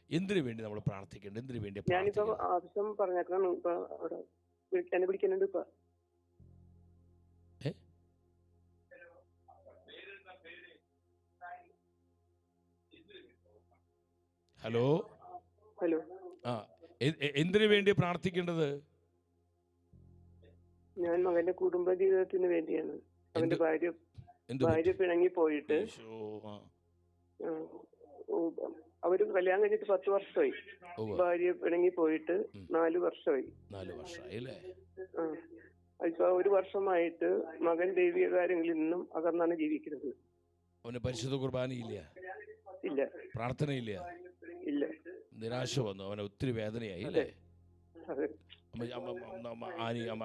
Speaker 1: എന്തിനു വേണ്ടി നമ്മൾ പ്രാർത്ഥിക്കേണ്ടത്? എന്തിനു വേണ്ടി?
Speaker 5: ഞാനിപ്പോ ആവശ്യം പറഞ്ഞേക്കാണ്. ഇപ്പൊ അവിടെ എന്നെ വിളിക്കുന്നുണ്ട്. ഇപ്പൊ
Speaker 1: ഹലോ,
Speaker 5: ഹലോ.
Speaker 1: എന്തിനു വേണ്ടി പ്രാർത്ഥിക്കേണ്ടത്?
Speaker 5: ഞാൻ മകന്റെ കുടുംബ ജീവിതത്തിന് വേണ്ടിയാണ്. അവന്റെ ഭാര്യ പിണങ്ങി പോയിട്ട് അവര് കല്യാണം കഴിഞ്ഞിട്ട് 10 വർഷമായി. ഭാര്യ പിണങ്ങി പോയിട്ട് 4 വർഷമായി. ഇപ്പൊ 1 വർഷമായിട്ട് മകൻ ദൈവിക കാര്യങ്ങളിൽ നിന്നും അകന്നാണ് ജീവിക്കുന്നത്.
Speaker 1: അവന് പരിശുദ്ധ കുർബാനയില്ല,
Speaker 5: ഇല്ല,
Speaker 1: പ്രാർത്ഥനയില്ല,
Speaker 5: ഇല്ല.
Speaker 1: നിരാശ വന്നു, അവന് ഒത്തിരി വേദനയായി അല്ലേ?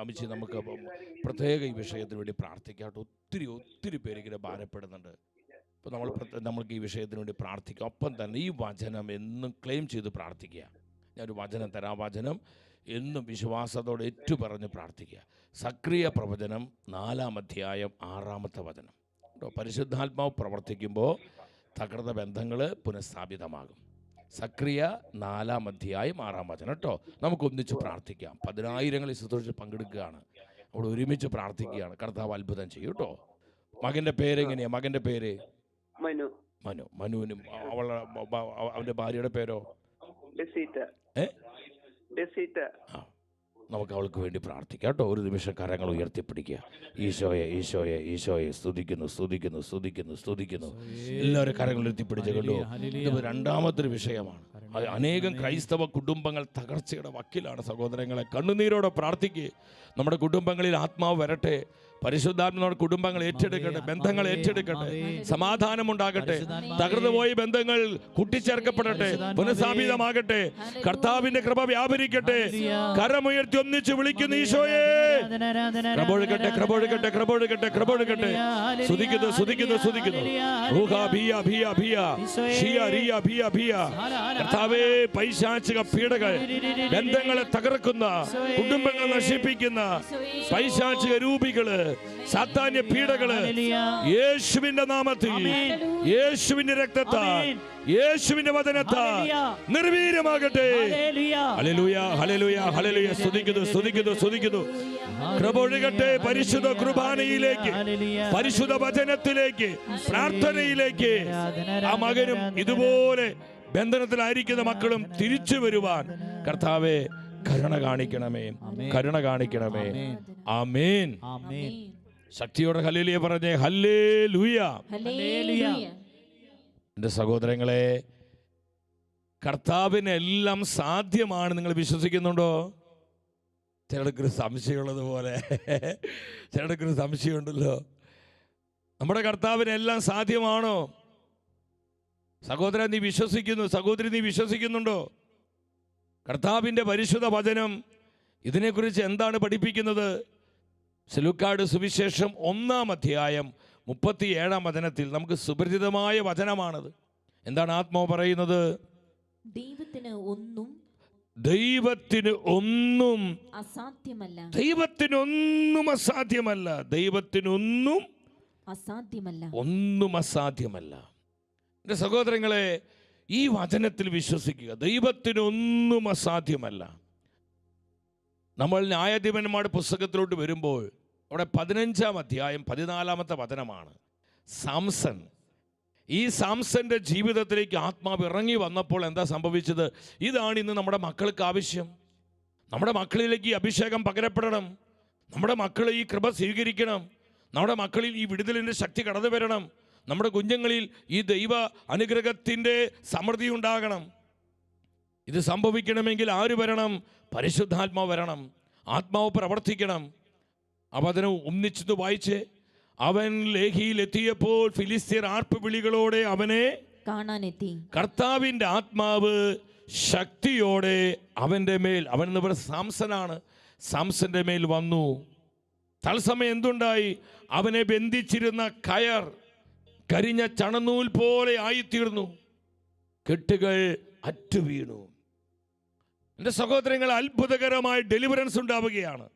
Speaker 1: അമ്മച്ചി, നമുക്ക് പ്രത്യേക ഈ വിഷയത്തിന് വേണ്ടി പ്രാർത്ഥിക്കാട്ട്. ഒത്തിരി പേര് ഇങ്ങനെ ഭാരപ്പെടുന്നുണ്ട്. അപ്പോൾ നമ്മൾക്ക് ഈ വിഷയത്തിന് വേണ്ടി പ്രാർത്ഥിക്കാം. ഒപ്പം തന്നെ ഈ വചനം എന്നും ക്ലെയിം ചെയ്ത് പ്രാർത്ഥിക്കുക. ഞാനൊരു വചനം തരാം. വചനം എന്നും വിശ്വാസത്തോടെ ഏറ്റുപറഞ്ഞ് പ്രാർത്ഥിക്കുക. സക്രിയ പ്രവചനം 4-ാം അധ്യായം 6-ാമത്തെ വചനം. പരിശുദ്ധാത്മാവ് പ്രവർത്തിക്കുമ്പോൾ തകർന്ന ബന്ധങ്ങൾ പുനഃസ്ഥാപിതമാകും. സക്രിയ 4-ാം അധ്യായം 6-ാം വചനം കേട്ടോ. നമുക്കൊന്നിച്ച് പ്രാർത്ഥിക്കാം. 10,000 ശുശ്രൂഷയിൽ പങ്കെടുക്കുകയാണ്. അവിടെ ഒരുമിച്ച് പ്രാർത്ഥിക്കുകയാണ്. കർത്താവ് അത്ഭുതം ചെയ്യും കേട്ടോ. മകൻ്റെ പേരെങ്ങനെയാ? മകൻ്റെ പേര് മനുവിനും അവന്റെ ഭാര്യയുടെ പേരോ? നമുക്ക് അവൾക്ക് വേണ്ടി പ്രാർത്ഥിക്കാം കേട്ടോ. ഒരു നിമിഷം കരങ്ങൾ ഉയർത്തിപ്പിടിക്കുക. ഈശോയെ സ്തുതിക്കുന്നു. എല്ലാവരും കരങ്ങൾ ഉയർത്തിപ്പിടിച്ച് കണ്ടു. ഇത് 2ാമത്തെ വിഷയമാണ്. അനേകം ക്രൈസ്തവ കുടുംബങ്ങൾ തകർച്ചയുടെ വക്കിലാണ്. സഹോദരങ്ങളെ, കണ്ണുനീരോടെ പ്രാർത്ഥിക്കുക. നമ്മുടെ കുടുംബങ്ങളിൽ ആത്മാവ് വരട്ടെ. പരിശുദ്ധാത്മാവ് കുടുംബങ്ങൾ ഏറ്റെടുക്കട്ടെ, ബന്ധങ്ങൾ ഏറ്റെടുക്കട്ടെ, സമാധാനം ഉണ്ടാകട്ടെ, തകർന്നുപോയ ബന്ധങ്ങൾ കൂട്ടിച്ചേർക്കപ്പെടട്ടെ, പുനഃസ്ഥാപിതമാകട്ടെ, കർത്താവിന്റെ കൃപ വ്യാപരിക്കട്ടെ. കരമുയർത്തി ഒന്നിച്ച് വിളിക്കുന്ന ഈശോയെ, കൃപൊഴുകട്ടെ. കർത്താവേ, പൈശാചിക പീഡകൾ, ബന്ധങ്ങളെ തകർക്കുന്ന, കുടുംബങ്ങൾ നശിപ്പിക്കുന്ന പൈശാചിക രൂപികള്, സാത്താന്യ പീഡകള് യേശുവിന്റെ നാമത്തിൽ, യേശുവിന്റെ രക്തത്താൽ, യേശുവിന്റെ വചനത്താൽ നിർവീര്യമാകട്ടെ. ഹല്ലേലൂയ. സ്തുതിക്കുന്നു. കൃപ ഒഴുകട്ടെ. പരിശുദ്ധ കുർബാനയിലേക്ക്, പരിശുദ്ധ വചനത്തിലേക്ക്, പ്രാർത്ഥനയിലേക്ക് ആ മകനും ഇതുപോലെ ബന്ധനത്തിലായിരിക്കുന്ന മക്കളും തിരിച്ചു വരുവാൻ കർത്താവേ കരുണ കാണിക്കണമേ. ആമേൻ. ശക്തിയോടെ ഹല്ലേലൂയ പറഞ്ഞേ. ഹല്ലേലൂയ. എൻ്റെ സഹോദരങ്ങളെ, കർത്താവിനെല്ലാം സാധ്യമാണ്. നിങ്ങൾ വിശ്വസിക്കുന്നുണ്ടോ? ചിലർക്കൊരു സംശയമുള്ളതുപോലെ ചിലർക്കൊരു സംശയമുണ്ടല്ലോ. നമ്മുടെ കർത്താവിനെല്ലാം സാധ്യമാണോ? സഹോദരൻ, നീ വിശ്വസിക്കുന്നു? സഹോദരി, നീ വിശ്വസിക്കുന്നുണ്ടോ? കർത്താവിൻ്റെ പരിശുദ്ധ വചനം ഇതിനെക്കുറിച്ച് എന്താണ് പഠിപ്പിക്കുന്നത്? ലൂക്കായുടെ സുവിശേഷം 1-ാം അധ്യായം 37-ാം വചനത്തിൽ നമുക്ക് സുപരിചിതമായ വചനമാണത്. എന്താണ് ആത്മാവ് പറയുന്നത്?
Speaker 4: ദൈവത്തിന് ഒന്നും അസാധ്യമല്ല.
Speaker 1: ദൈവത്തിനൊന്നും അസാധ്യമല്ല. ദൈവത്തിനൊന്നും ഒന്നും അസാധ്യമല്ല. എൻ്റെ സഹോദരങ്ങളെ, ഈ വചനത്തിൽ വിശ്വസിക്കുക. ദൈവത്തിനൊന്നും അസാധ്യമല്ല. നമ്മൾ ന്യായാധിപന്മാരുടെ പുസ്തകത്തിലോട്ട് വരുമ്പോൾ അവിടെ 15-ാം അധ്യായം 14-ാമത്തെ വചനമാണ്. സാംസൺ. ഈ സാംസന്റെ ജീവിതത്തിലേക്ക് ആത്മാവ് ഇറങ്ങി വന്നപ്പോൾ എന്താ സംഭവിച്ചത്? ഇതാണ് ഇന്ന് നമ്മുടെ മക്കൾക്ക് ആവശ്യം. നമ്മുടെ മക്കളിലേക്ക് ഈ അഭിഷേകം പകരപ്പെടണം. നമ്മുടെ മക്കൾ ഈ കൃപ സ്വീകരിക്കണം. നമ്മുടെ മക്കളിൽ ഈ വിടുതലിൻ്റെ ശക്തി കടന്നു വരണം. നമ്മുടെ കുഞ്ഞുങ്ങളിൽ ഈ ദൈവ അനുഗ്രഹത്തിൻ്റെ സമൃദ്ധി ഉണ്ടാകണം. ഇത് സംഭവിക്കണമെങ്കിൽ ആര് വരണം? പരിശുദ്ധാത്മാവ് വരണം. ആത്മാവ് പ്രവർത്തിക്കണം. അപ്പം അതിനെ ഒന്നിച്ചെന്ന് വായിച്ച്, അവൻ ലേഹിയിൽ എത്തിയപ്പോൾ ഫിലിസ്ത്യർ ആർപ്പ് വിളികളോടെ അവനെ
Speaker 4: കാണാനെത്തി.
Speaker 1: കർത്താവിൻ്റെ ആത്മാവ് ശക്തിയോടെ അവൻ്റെ മേൽ, അവൻ എന്ന് പറയുന്ന സാംസനാണ്, സാംസന്റെ മേൽ വന്നു. തത്സമയം എന്തുണ്ടായി? അവനെ ബന്ധിച്ചിരുന്ന കയർ കരിഞ്ഞ ചണനൂൽ പോലെ ആയിത്തീർന്നു. കെട്ടുകൾ അറ്റുവീണു. എൻ്റെ സഹോദരങ്ങൾ, അത്ഭുതകരമായ ഡെലിവറൻസ് ഉണ്ടാവുകയാണ്.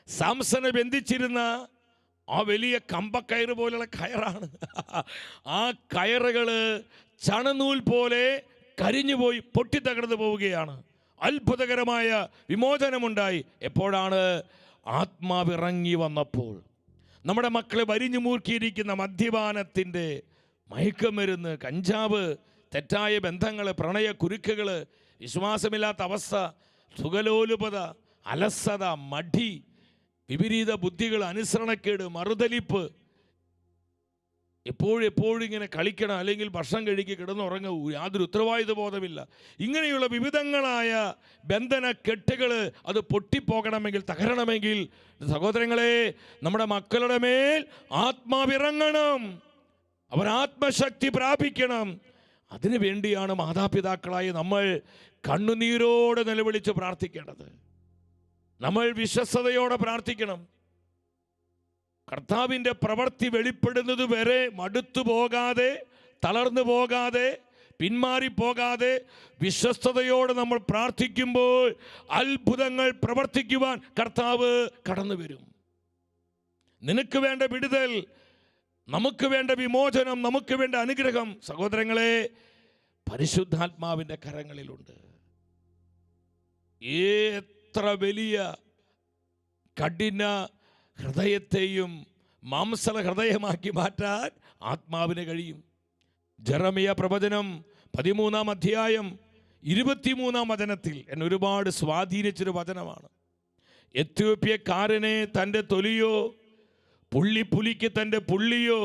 Speaker 1: സാംസനെ ബന്ധിച്ചിരുന്ന ആ വലിയ കമ്പക്കയറ് പോലുള്ള കയറാണ്. ആ കയറുകൾ ചണനൂൽ പോലെ കരിഞ്ഞുപോയി പൊട്ടിത്തകർന്നു പോവുകയാണ്. അത്ഭുതകരമായ വിമോചനമുണ്ടായി. എപ്പോഴാണ്? ആത്മാവിറങ്ങി വന്നപ്പോൾ. നമ്മുടെ മക്കളെ വരിഞ്ഞു മൂർക്കിയിരിക്കുന്ന മദ്യപാനത്തിൻ്റെ മയക്കമരുന്ന്, കഞ്ചാവ്, തെറ്റായ ബന്ധങ്ങൾ, പ്രണയ കുരുക്കുകൾ, വിശ്വാസമില്ലാത്ത അവസ്ഥ, സുഖലോലുപത, അലസത, മടി, വിപരീത ബുദ്ധികൾ, അനുസരണക്കേട്, മറുതലിപ്പ്, എപ്പോഴും ഇങ്ങനെ കളിക്കണം, അല്ലെങ്കിൽ ഭക്ഷണം കഴിക്കുക, കിടന്നുറങ്ങൂ, യാതൊരു ഉത്തരവാദിത്വ ബോധമില്ല. ഇങ്ങനെയുള്ള വിവിധങ്ങളായ ബന്ധന കെട്ടുകൾ അത് പൊട്ടിപ്പോകണമെങ്കിൽ, തകരണമെങ്കിൽ, സഹോദരങ്ങളെ, നമ്മുടെ മക്കളുടെ മേൽ ആത്മാവിറങ്ങണം. അവർ ആത്മശക്തി പ്രാപിക്കണം. അതിനു വേണ്ടിയാണ് മാതാപിതാക്കളായി നമ്മൾ കണ്ണുനീരോടെ നിലവിളിച്ച് പ്രാർത്ഥിക്കേണ്ടത്. നമ്മൾ വിശ്വസ്തയോടെ പ്രാർത്ഥിക്കണം. കർത്താവിൻ്റെ പ്രവൃത്തി വെളിപ്പെടുന്നത് വരെ മടുത്തു പോകാതെ, തളർന്നു പോകാതെ, പിന്മാറിപ്പോകാതെ വിശ്വസ്തയോടെ നമ്മൾ പ്രാർത്ഥിക്കുമ്പോൾ അത്ഭുതങ്ങൾ പ്രവർത്തിക്കുവാൻ കർത്താവ് കടന്നു വരും. നിനക്ക് വേണ്ട വിടുതൽ, നമുക്ക് വേണ്ട വിമോചനം, നമുക്ക് വേണ്ട അനുഗ്രഹം, സഹോദരങ്ങളെ, പരിശുദ്ധാത്മാവിൻ്റെ കരങ്ങളിലുണ്ട്. എത്ര വലിയ കഠിന ഹൃദയത്തെയും മാംസള ഹൃദയമാക്കി മാറ്റാൻ ആത്മാവിന് കഴിയും. ജെറമിയ പ്രവചനം 13-ാം അധ്യായം 23-ാം വചനത്തിൽ എന്നെ ഒരുപാട് സ്വാധീനിച്ചൊരു വചനമാണ്. എത്യോപ്യക്കാരനെ തൻ്റെ തൊലിയോ പുള്ളിപ്പുലിക്ക് തൻ്റെ പുള്ളിയോ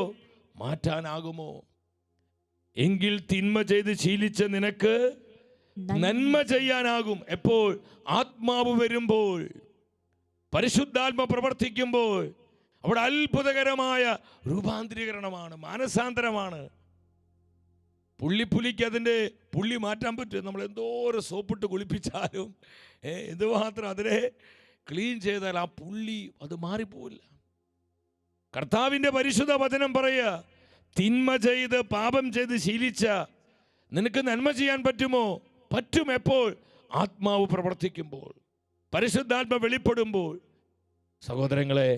Speaker 1: മാറ്റാനാകുമോ? എങ്കിൽ തിന്മ ചെയ്ത് ശീലിച്ച നിനക്ക് നന്മ ചെയ്യാനാകും. എപ്പോൾ? ആത്മാവ് വരുമ്പോൾ, പരിശുദ്ധാത്മ പ്രവർത്തിക്കുമ്പോൾ അവിടെ അത്ഭുതകരമായ രൂപാന്തരീകരണമാണ്, മാനസാന്തരമാണ്. പുള്ളിപ്പുലിക്ക് അതിൻ്റെ പുള്ളി മാറ്റാൻ പറ്റും. നമ്മൾ എന്തോരം സോപ്പിട്ട് കുളിപ്പിച്ചാലും എന്തുമാത്രം അതിനെ ക്ലീൻ ചെയ്താൽ ആ പുള്ളി അത് മാറിപ്പോവില്ല. കർത്താവിൻ്റെ പരിശുദ്ധ വചനം പറയുക, തിന്മ ചെയ്ത് പാപം ചെയ്ത് ശീലിച്ച നിനക്ക് നന്മ ചെയ്യാൻ പറ്റുമോ? പറ്റും. എപ്പോൾ? ആത്മാവ് പ്രവർത്തിക്കുമ്പോൾ, പരിശുദ്ധാത്മ വെളിപ്പെടുമ്പോൾ. സഹോദരങ്ങളെ,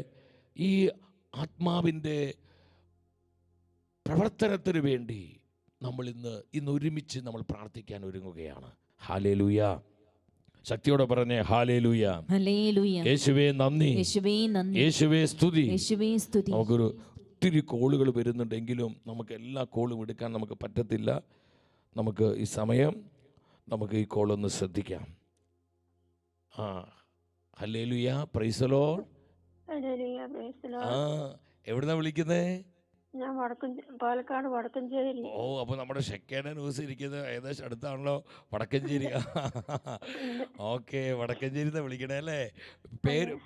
Speaker 1: ഈ ആത്മാവിൻ്റെ പ്രവർത്തനത്തിന് വേണ്ടി നമ്മൾ ഇന്ന് ഒരുമിച്ച് നമ്മൾ പ്രാർത്ഥിക്കാൻ ഒരുങ്ങുകയാണ്. ഹല്ലേലൂയ. ശക്തിയോടെ പറഞ്ഞേ ഹല്ലേലൂയ. യേശുവേ നന്ദി, യേശുവേ സ്തുതി. നമുക്കൊരു ഒത്തിരി കോളുകൾ വരുന്നുണ്ടെങ്കിലും നമുക്ക് എല്ലാ കോളും എടുക്കാൻ നമുക്ക് പറ്റത്തില്ല. നമുക്ക് ഈ സമയം നമുക്ക് ഈ കോളൊന്ന് ശ്രദ്ധിക്കാം. Hallelujah, praise the Lord. എവിടുന്നാ വിളിക്കുന്നേ?
Speaker 6: ഞാൻ പാലക്കാട് വടക്കഞ്ചേരി.
Speaker 1: ഓ, അപ്പോൾ നമ്മുടെ ഷെക്കേന ന്യൂസ് ഇരിക്കുന്നത് ഏകദേശം അടുത്താണല്ലോ, വടക്കഞ്ചേരി. ഓക്കെ, വടക്കഞ്ചേരി എന്നാ വിളിക്കണേ അല്ലേ?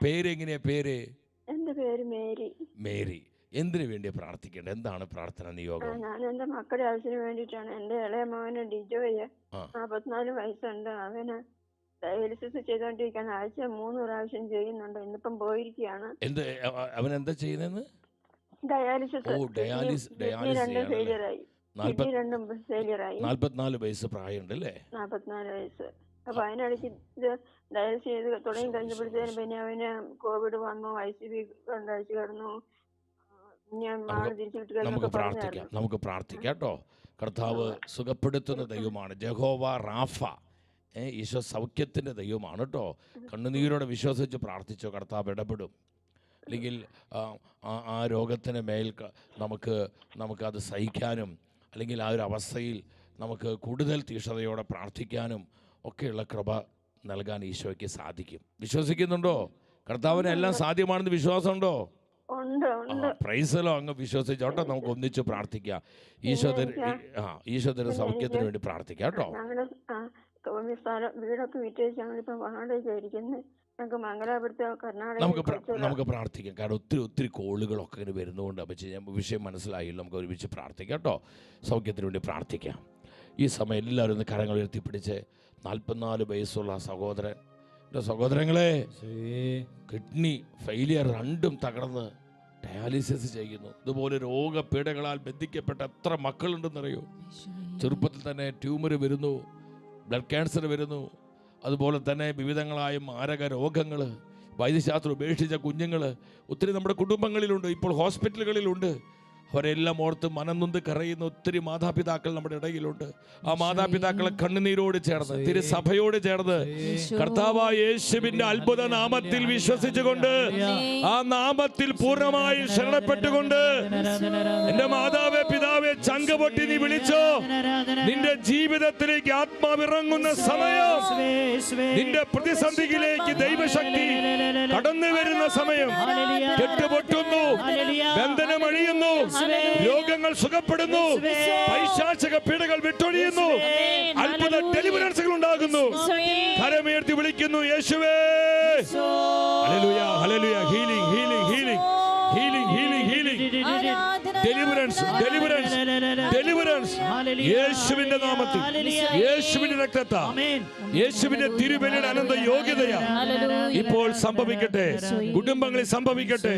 Speaker 1: പേരെങ്ങനെയാ? പേര്?
Speaker 6: എന്റെ പേര് മേരി.
Speaker 1: മേരി. എന്തിനു വേണ്ടിയാ പ്രാർത്ഥിക്കേണ്ടത്? എന്താണ് പ്രാർത്ഥന നിയോഗം?
Speaker 6: ഞാൻ എന്റെ മക്കളുടെ ആവശ്യത്തിന് വേണ്ടിയിട്ടാണ്. എന്റെ ഇളയ മകന് ഡിജോയെ 44 വയസ്സുണ്ട്. അവന് ഡയാലിസിസ് ചെയ്തോണ്ടിരിക്കുകയാണ്. ആഴ്ച 3 പ്രാവശ്യം ചെയ്യുന്നുണ്ട്. ഇന്നിപ്പം പോയിരിക്കുകയാണ്.
Speaker 1: അവൻ എന്താ ചെയ്യുന്നതെന്ന്?
Speaker 6: ഡയാലിസിസ്. രണ്ടും ഫെയിലിയറായി.
Speaker 1: 44 വയസ്സ് പ്രായമുണ്ട് അല്ലേ?
Speaker 6: 44 വയസ്സ്. അപ്പൊ അതിനിടയ്ക്ക് ഇത് ഡയാലിസിസ് ചെയ്ത് തുടങ്ങി കഴിഞ്ഞപ്പോഴത്തേനും പിന്നെ അവന് കോവിഡ് വന്നു. ICU രണ്ടാഴ്ച കിടന്നു.
Speaker 1: നമുക്ക് പ്രാർത്ഥിക്കാം കേട്ടോ. കർത്താവ് സുഖപ്പെടുത്തുന്ന ദൈവമാണ്. ജഹോവ റാഫ, ഈശോ സൗഖ്യത്തിൻ്റെ ദൈവമാണ് കേട്ടോ. കണ്ണുനീരോടെ വിശ്വസിച്ച് പ്രാർത്ഥിച്ചോ, കർത്താവ് ഇടപെടും. അല്ലെങ്കിൽ ആ രോഗത്തിന് മേൽ നമുക്കത് സഹിക്കാനും, അല്ലെങ്കിൽ ആ ഒരു അവസ്ഥയിൽ നമുക്ക് കൂടുതൽ തീക്ഷ്ണതയോടെ പ്രാർത്ഥിക്കാനും ഒക്കെയുള്ള കൃപ നൽകാൻ ഈശോയ്ക്ക് സാധിക്കും. വിശ്വസിക്കുന്നുണ്ടോ? കർത്താവിന് എല്ലാം സാധ്യമാണെന്ന് വിശ്വാസമുണ്ടോ? പ്രൈസലോ. അങ്ങ് വിശ്വസിച്ചോട്ടെ. നമുക്ക് ഒന്നിച്ച് പ്രാർത്ഥിക്കാം. ഈശോയുടെ സൗഖ്യത്തിന് വേണ്ടി പ്രാർത്ഥിക്കാം കേട്ടോ.
Speaker 6: വീടൊക്കെ വിറ്റേച്ച് ഞങ്ങളിപ്പം വാടകയ്ക്കായിരിക്കുന്നത്. ഞങ്ങൾക്ക് മംഗലാപുരത്ത്
Speaker 1: നമുക്ക് പ്രാർത്ഥിക്കാം. കാരണം ഒത്തിരി കോളുകളൊക്കെ ഇങ്ങനെ വരുന്നതുകൊണ്ട് അപ്പച്ചി വിഷയം മനസ്സിലായില്ല. നമുക്ക് ഒരുമിച്ച് പ്രാർത്ഥിക്കാം കേട്ടോ. സൗഖ്യത്തിന് വേണ്ടി പ്രാർത്ഥിക്കാം. ഈ സമയം എല്ലാവരും ഒന്ന് കരങ്ങൾ ഉയർത്തിപ്പിടിച്ച് 44 വയസ്സുള്ള സഹോദരങ്ങളെ, കിഡ്നി ഫെയിലിയർ രണ്ടും തകർന്ന് ഡയാലിസിസ് ചെയ്യുന്നു. ഇതുപോലെ രോഗപീഠകളാൽ ബന്ധിക്കപ്പെട്ട എത്ര മക്കളുണ്ടെന്നറിയോ? ചെറുപ്പത്തിൽ തന്നെ ട്യൂമർ വരുന്നു, ബ്ലഡ് ക്യാൻസർ വരുന്നു, അതുപോലെ തന്നെ വിവിധങ്ങളായ മാരക രോഗങ്ങൾ, വൈദ്യശാസ്ത്രം ഉപേക്ഷിച്ച കുഞ്ഞുങ്ങൾ ഒത്തിരി നമ്മുടെ കുടുംബങ്ങളിലുണ്ട്, ഇപ്പോൾ ഹോസ്പിറ്റലുകളിലുണ്ട്. അവരെല്ലാം ഓർത്ത് മനംനൊന്ത് കരയുന്ന ഒത്തിരി മാതാപിതാക്കൾ നമ്മുടെ ഇടയിലുണ്ട്. ആ മാതാപിതാക്കളെ കണ്ണുനീരോട് ചേർന്ന്, തിരുസഭയോട് ചേർന്ന് കർത്താവായ യേശുവിന്റെ അത്ഭുത നാമത്തിൽ വിശ്വസിച്ചുകൊണ്ട്, ആ നാമത്തിൽ പൂർണ്ണമായി ശരണപ്പെട്ടുകൊണ്ട്, എന്റെ മാതാവേ പിതാവേ ചങ്കപൊട്ടി നീ വിളിച്ചോ. നിന്റെ ജീവിതത്തിലേക്ക് ആത്മാവിറങ്ങുന്ന സമയം, നിന്റെ പ്രതിസന്ധിയിലേക്ക് ദൈവശക്തി കടന്നു വരുന്ന സമയം. കെട്ടുപൊട്ടുന്നു, ബന്ധനമഴിയുന്നു, രോഗങ്ങൾ സുഖപ്പെടുന്നു, പൈശാചിക പീഡകൾ വിട്ടൊഴിയുന്നു, അത്ഭുത ഡെലിവറൻസുകൾ ഉണ്ടാകുന്നു. കരമുയർത്തി വിളിക്കുന്നു, യേശുവേ. Hallelujah, hallelujah. Healing, healing, healing, healing, healing, healing, deliverance, deliverance, deliverance. യേശുവിന്റെ നാമത്തിൽ, യേശുവിന്റെ രക്തത്താൽ, യേശുവിന്റെ തിരുബലിയുടെ അനന്ത യോഗ്യതയാ ഇപ്പോൾ സംഭവിക്കട്ടെ. കുടുംബങ്ങളിൽ സംഭവിക്കട്ടെ,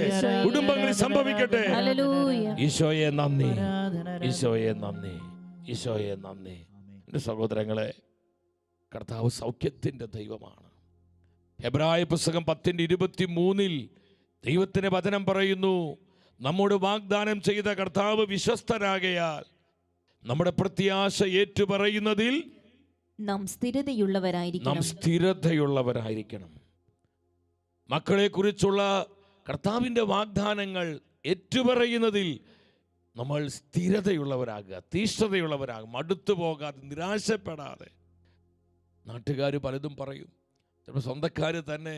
Speaker 1: കുടുംബങ്ങളിൽ സംഭവിക്കട്ടെ. ഈശോയെ നന്ദി, ഈശോയെ നന്ദി, ഈശോയെ നന്ദി. എൻ്റെ സഹോദരങ്ങളെ, കർത്താവ് സൗഖ്യത്തിൻ്റെ ദൈവമാണ്. ഹെബ്രായ പുസ്തകം 10:23 ദൈവത്തിന്റെ വചനം പറയുന്നു, നമ്മോട് വാഗ്ദാനം ചെയ്ത കർത്താവ് വിശ്വസ്തനാകയാൽ നമ്മുടെ പ്രത്യാശ ഏറ്റുപറയുന്നതിൽ
Speaker 4: നാം സ്ഥിരതയുള്ളവരായിരിക്കണം.
Speaker 1: മക്കളെ കുറിച്ചുള്ള കർത്താവിൻ്റെ വാഗ്ദാനങ്ങൾ ഏറ്റുപറയുന്നതിൽ നമ്മൾ സ്ഥിരതയുള്ളവരാകുക, തീഷ്ണതയുള്ളവരാകും, മടുത്തു പോകാതെ, നിരാശപ്പെടാതെ. നാട്ടുകാർ പലതും പറയും, ചിലപ്പോൾ സ്വന്തക്കാർ തന്നെ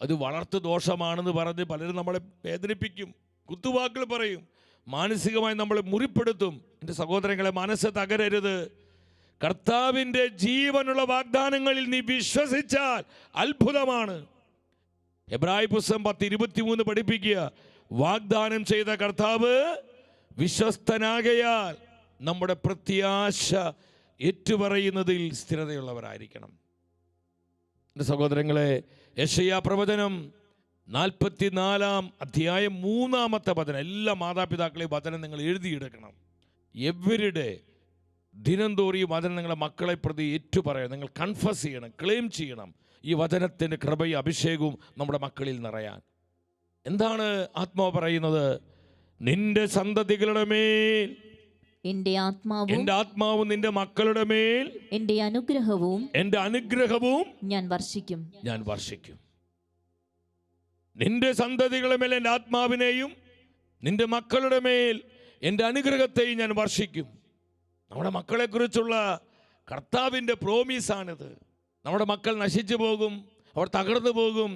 Speaker 1: അത് വളർത്തു ദോഷമാണെന്ന് പറഞ്ഞ് പലരും നമ്മളെ വേദനിപ്പിക്കും, കുത്തുവാക്കുകൾ പറയും, മാനസികമായി നമ്മളെ മുറിപ്പെടുത്തും. എൻ്റെ സഹോദരങ്ങളെ, മനസ്സ് തകരരുത്. കർത്താവിൻ്റെ ജീവനുള്ള വാഗ്ദാനങ്ങളിൽ നീ വിശ്വസിച്ചാൽ അത്ഭുതമാണ്. ഹെബ്രായ പുസ്തകം 10:23 പഠിപ്പിക്കുക, വാഗ്ദാനം ചെയ്ത കർത്താവ് വിശ്വസ്തനാകയാൽ നമ്മുടെ പ്രത്യാശ ഏറ്റുപറയുന്നതിൽ സ്ഥിരതയുള്ളവരായിരിക്കണം. എൻ്റെ സഹോദരങ്ങളെ, യെശയ്യാ പ്രവചനം 44-ാം അധ്യായം 3-ാമത്തെ വചനം. എല്ലാ മാതാപിതാക്കളെയും വചനം നിങ്ങൾ എഴുതിയെടുക്കണം. എവരിടെ ദിനം തോറും ഈ വചനം നിങ്ങളുടെ മക്കളെ പ്രതി ഏറ്റുപറയണം. നിങ്ങൾ കൺഫസ് ചെയ്യണം, ക്ലെയിം ചെയ്യണം. ഈ വചനത്തിൻ്റെ കൃപയും അഭിഷേകവും നമ്മുടെ മക്കളിൽ നിറയാൻ. എന്താണ് ആത്മാവ് പറയുന്നത്? നിന്റെ സന്തതികളുടെ മേൽ
Speaker 4: എന്റെ
Speaker 1: ആത്മാവും നിന്റെ മക്കളുടെ മേൽ
Speaker 4: എന്റെ അനുഗ്രഹവും
Speaker 1: ഞാൻ വർഷിക്കും. നിന്റെ സന്തതികളുടെ മേൽ എൻ്റെ ആത്മാവിനെയും നിന്റെ മക്കളുടെ മേൽ എൻ്റെ അനുഗ്രഹത്തെയും ഞാൻ വർഷിക്കും. നമ്മുടെ മക്കളെ കുറിച്ചുള്ള കർത്താവിൻ്റെ പ്രോമിസാണിത്. നമ്മുടെ മക്കൾ നശിച്ചു പോകും, അവർ തകർന്നു പോകും,